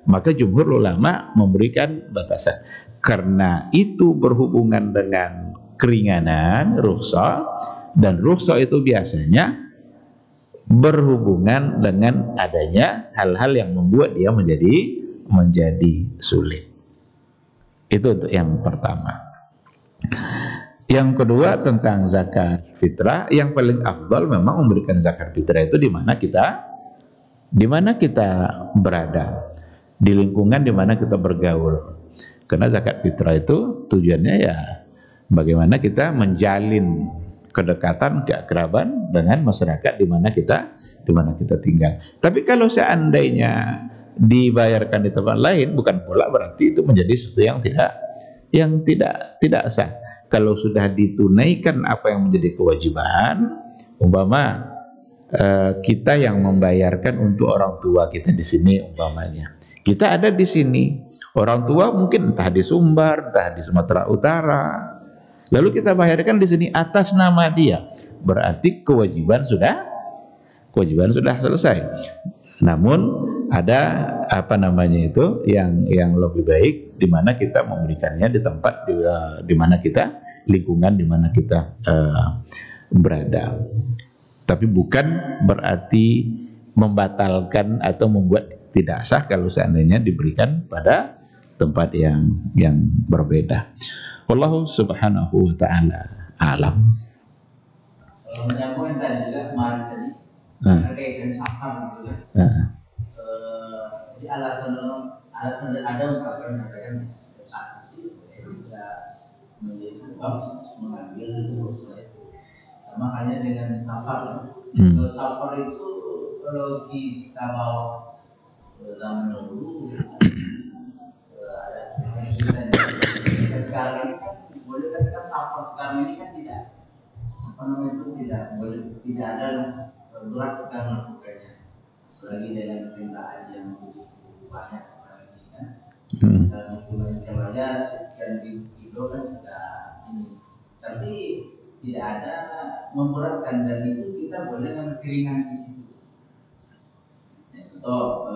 Maka jumhur ulama memberikan batasan. Karena itu berhubungan dengan keringanan, rukhsah, dan rukhsah itu biasanya berhubungan dengan adanya hal-hal yang membuat dia menjadi sulit. Itu untuk yang pertama. Yang kedua tentang zakat fitrah, yang paling afdal memang memberikan zakat fitrah itu di mana kita berada, di lingkungan di mana kita bergaul. Karena zakat fitrah itu tujuannya ya bagaimana kita menjalin kedekatan, keakraban dengan masyarakat di mana kita tinggal. Tapi kalau seandainya dibayarkan di tempat lain, bukan pula berarti itu menjadi sesuatu yang tidak sah. Kalau sudah ditunaikan apa yang menjadi kewajiban, umpama kita yang membayarkan untuk orang tua kita di sini, umpamanya kita ada di sini, Orang tua mungkin entah di Sumbar, entah di Sumatera Utara. Lalu kita bayarkan di sini atas nama dia. Berarti kewajiban sudah selesai. Namun ada yang lebih baik, di mana kita memberikannya di tempat di mana kita, lingkungan di mana kita berada. Tapi bukan berarti membatalkan atau membuat tidak sah kalau seandainya diberikan pada tempat yang berbeda. Wallahu subhanahu wa ta'ala alam. Kalau menyambung yang tadi juga kemarin tadi terkait dengan safar gitu kan. Jadi alasan ada ungkapan mengatakan sakit itu tidak menjadi sebab mengambil dosa itu. Sama halnya dengan safar. Kalau safar itu kalau kita bawa zaman dulu ada sekarang ini kan boleh katakan safar sekarang ini kan tidak tidak ada berat kita melakukannya, apalagi dengan perintah yang begitu banyak sekarang ini kan. Dan hukuman saja sekian kilo kan sudah ini, tapi tidak ada memberatkan, dan itu kita boleh mengambil keringan di situ. Atau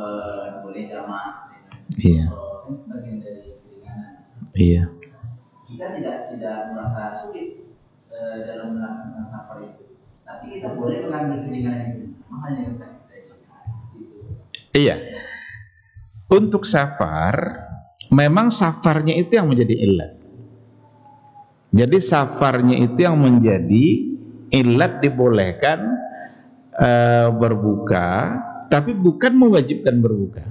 boleh jamaah dengan kan bagian dari keringanan. Iya. Kita tidak merasa sulit dalam melakukan safar itu, tapi kita boleh mengambil keringanan itu. Makanya yang saya gitu. Iya. Untuk safar, memang safarnya itu yang menjadi illat. Jadi safarnya itu yang menjadi illat dibolehkan berbuka, tapi bukan mewajibkan berbuka.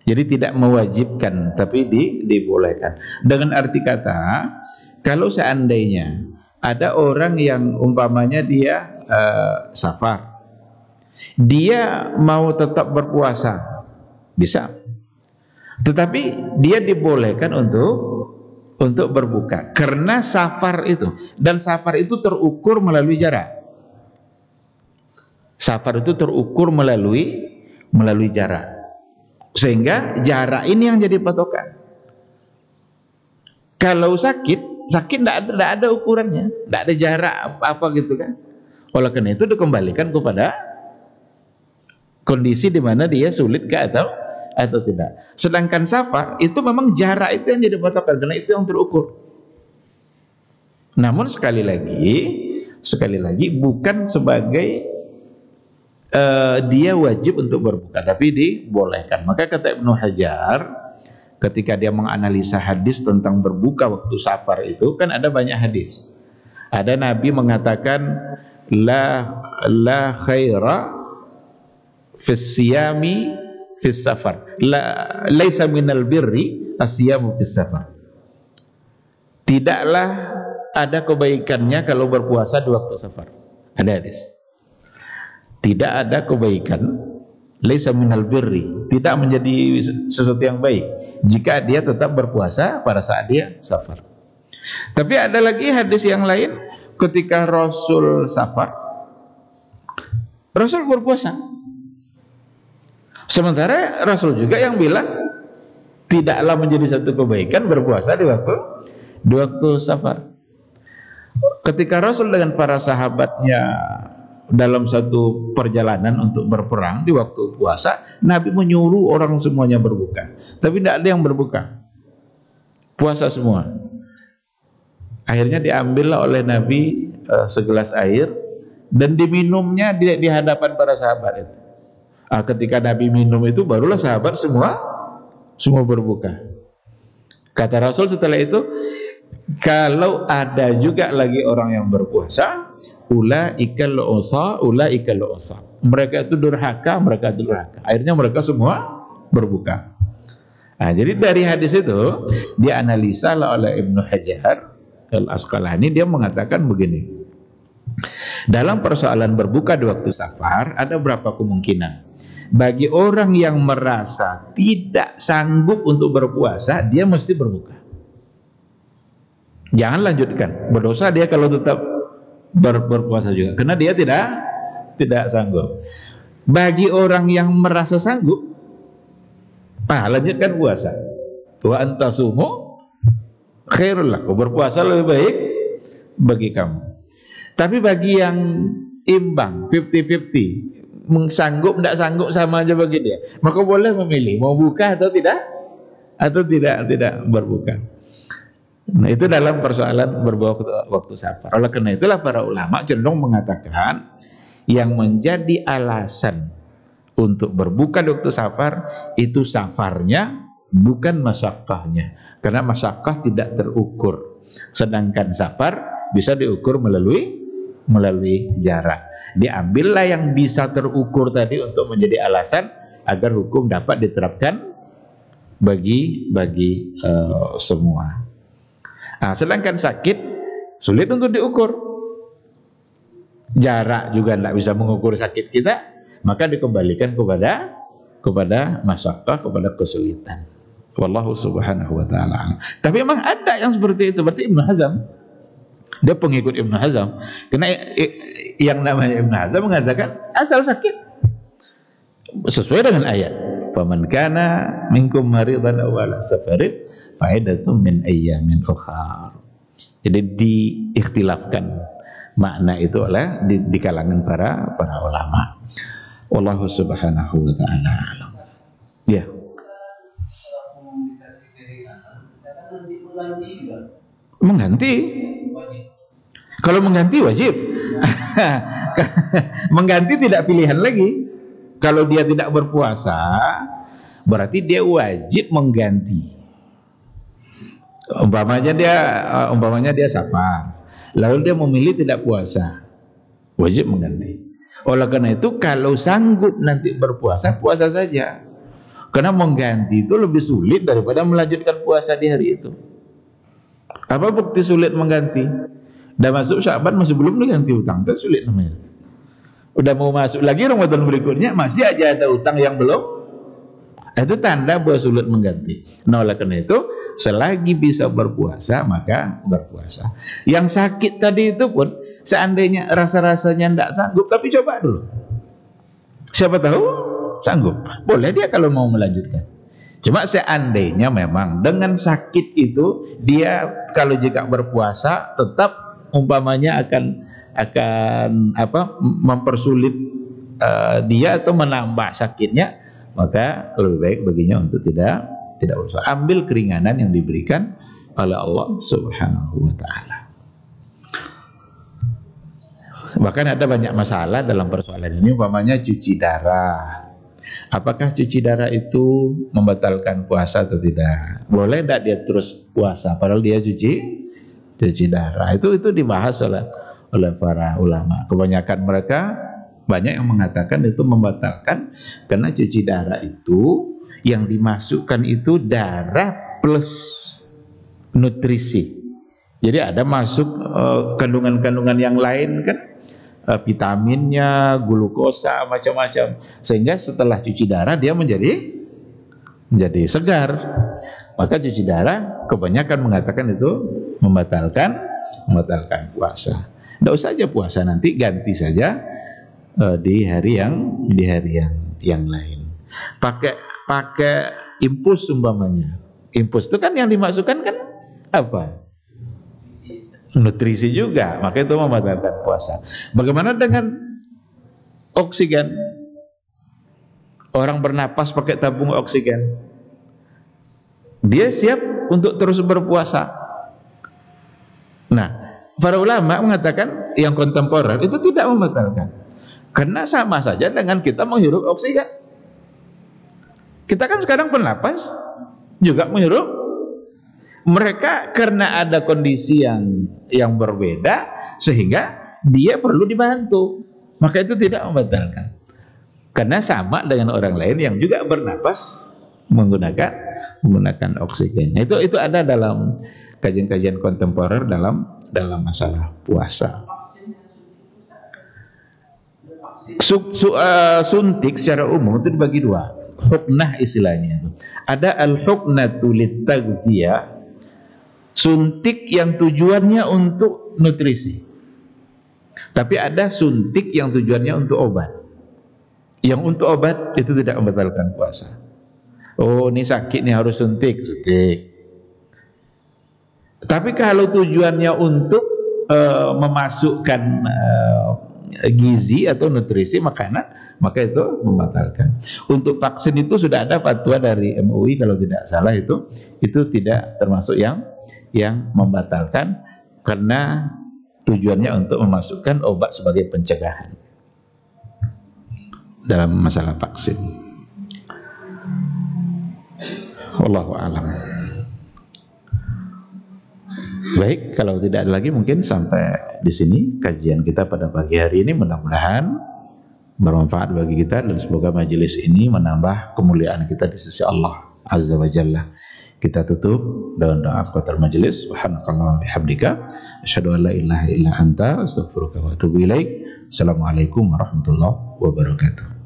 Jadi tidak mewajibkan, tapi dibolehkan. Dengan arti kata, kalau seandainya ada orang yang umpamanya dia safar, dia mau tetap berpuasa, bisa. Tetapi dia dibolehkan untuk berbuka karena safar itu, dan safar itu terukur melalui jarak. Safar itu terukur melalui jarak. Sehingga jarak ini yang jadi patokan. Kalau sakit tidak ada ukurannya, tidak ada jarak apa gitu kan. Oleh karena itu dikembalikan kepada kondisi di mana dia sulit atau tidak. Sedangkan safar itu memang jarak itu yang jadi patokan, karena itu yang terukur. Namun sekali lagi bukan sebagai dia wajib untuk berbuka, tapi dibolehkan. Maka kata Ibnu Hajar ketika dia menganalisa hadis tentang berbuka waktu safar itu, kan ada banyak hadis. Ada Nabi mengatakan la khaira fis siyami fis safar, laisa minal birri asyamu fis safar. Tidaklah ada kebaikannya kalau berpuasa di waktu safar. Ada hadis. Tidak ada kebaikan, laisa minal birri, tidak menjadi sesuatu yang baik jika dia tetap berpuasa pada saat dia safar. Tapi ada lagi hadis yang lain, ketika Rasul safar, Rasul berpuasa. Sementara Rasul juga yang bilang tidaklah menjadi satu kebaikan berpuasa di waktu safar. Ketika Rasul dengan para sahabatnya dalam satu perjalanan untuk berperang di waktu puasa, Nabi menyuruh orang semuanya berbuka, tapi tidak ada yang berbuka, puasa semua. Akhirnya diambillah oleh Nabi segelas air dan diminumnya di hadapan para sahabat itu. Ketika Nabi minum itu, barulah sahabat semua berbuka. Kata Rasul setelah itu, kalau ada juga lagi orang yang berpuasa, ulaikal usa. Mereka itu durhaka. Akhirnya mereka semua berbuka. Jadi dari hadis itu dianalisa oleh Ibnu Hajar Al-Asqalani, dia mengatakan begini. Dalam persoalan berbuka di waktu safar ada berapa kemungkinan. Bagi orang yang merasa tidak sanggup untuk berpuasa, dia mesti berbuka. Jangan lanjutkan, berdosa dia kalau tetap berpuasa juga, karena dia tidak sanggup. Bagi orang yang merasa sanggup, Lanjutkan puasa. Wa antasumu khairul lakum, berpuasa lebih baik bagi kamu. Tapi bagi yang imbang 50-50, sanggup tidak sanggup sama aja bagi dia, maka boleh memilih mau buka atau tidak berbuka. Nah, itu dalam persoalan berbuka waktu safar. Oleh karena itulah para ulama cenderung mengatakan yang menjadi alasan untuk berbuka di waktu safar itu safarnya, bukan masyaqqahnya. Karena masyaqqah tidak terukur, sedangkan safar bisa diukur melalui jarak. Diambillah yang bisa terukur tadi untuk menjadi alasan agar hukum dapat diterapkan bagi semua. Nah, sedangkan sakit sulit untuk diukur, jarak juga tidak bisa mengukur sakit kita, maka dikembalikan kepada masyaqqah, kepada kesulitan. Wallahu subhanahu wa ta'ala. Tapi memang ada yang seperti itu. Berarti Ibnu Hazm, dia pengikut Ibnu Hazm. Karena yang namanya Ibnu Hazm mengatakan asal sakit sesuai dengan ayat. Faman kana minkum maridan aw ala safarin fa'idatun min ayyamin ukhar. Jadi diikhtilafkan makna itu oleh di kalangan para ulama. Wallahu subhanahu wa ta'ala alam. Ya. Mengganti. Kalau mengganti wajib. Mengganti tidak pilihan lagi. Kalau dia tidak berpuasa, berarti dia wajib mengganti. Umpamanya dia safar, lalu dia memilih tidak puasa, wajib mengganti. Oleh karena itu kalau sanggup nanti berpuasa, puasa saja. Karena mengganti itu lebih sulit daripada melanjutkan puasa di hari itu. Apa bukti sulit mengganti? Udah masuk Sya'ban masih belum diganti utang, kan sulit namanya. Udah mau masuk lagi Ramadan berikutnya masih aja ada utang yang belum. Itu tanda bahwa sulit mengganti. Nah, oleh karena itu selagi bisa berpuasa maka berpuasa. Yang sakit tadi itu pun seandainya rasa-rasanya tidak sanggup, tapi coba dulu. Siapa tahu sanggup. Boleh dia kalau mau melanjutkan. Cuma seandainya memang dengan sakit itu dia kalau jika berpuasa tetap umpamanya akan mempersulit dia atau menambah sakitnya, maka lebih baik baginya untuk tidak berpuasa. Ambil keringanan yang diberikan oleh Allah Subhanahu wa ta'ala. Bahkan ada banyak masalah dalam persoalan ini, umpamanya cuci darah. Apakah cuci darah itu membatalkan puasa atau tidak? Boleh tidak dia terus puasa padahal dia cuci darah? Itu dibahas oleh para ulama. Kebanyakan mereka banyak yang mengatakan itu membatalkan, karena cuci darah itu yang dimasukkan itu darah plus nutrisi. Jadi ada masuk kandungan-kandungan yang lain kan, vitaminnya, glukosa, macam-macam, sehingga setelah cuci darah dia menjadi segar. Maka cuci darah kebanyakan mengatakan itu membatalkan puasa. Tidak usah aja puasa, nanti ganti saja di hari yang lain. Pakai infus umpamanya. Infus itu kan yang dimasukkan kan apa? Nutrisi juga, maka itu membatalkan puasa. Bagaimana dengan oksigen? Orang bernapas pakai tabung oksigen, dia siap untuk terus berpuasa. Nah, para ulama mengatakan yang kontemporer itu tidak membatalkan, karena sama saja dengan kita menghirup oksigen. Kita kan sekarang bernapas juga menghirup. Mereka karena ada kondisi yang berbeda sehingga dia perlu dibantu, maka itu tidak membatalkan, karena sama dengan orang lain yang juga bernapas menggunakan oksigen. Itu ada dalam kajian-kajian kontemporer dalam masalah puasa. Suntik secara umum itu dibagi dua, huknah istilahnya. Ada al-huknatu lit-taghdziyah, suntik yang tujuannya untuk nutrisi. Tapi ada suntik yang tujuannya untuk obat. Yang untuk obat itu tidak membatalkan puasa. Oh, ini sakit nih harus suntik. Tapi kalau tujuannya untuk memasukkan gizi atau nutrisi makanan, maka itu membatalkan. Untuk vaksin itu sudah ada fatwa dari MUI kalau tidak salah, itu tidak termasuk yang membatalkan, karena tujuannya untuk memasukkan obat sebagai pencegahan dalam masalah vaksin. Wallahu a'lam. Baik, kalau tidak ada lagi mungkin sampai di sini kajian kita pada pagi hari ini. Mudah-mudahan bermanfaat bagi kita dan semoga majelis ini menambah kemuliaan kita di sisi Allah Azza wa Jalla. Kita tutup dengan doa qatar majelis. Subhanakallah bihamdika asyhadu an la ilaha illa anta astaghfiruka wa atubu ilaik. Assalamualaikum warahmatullahi wabarakatuh.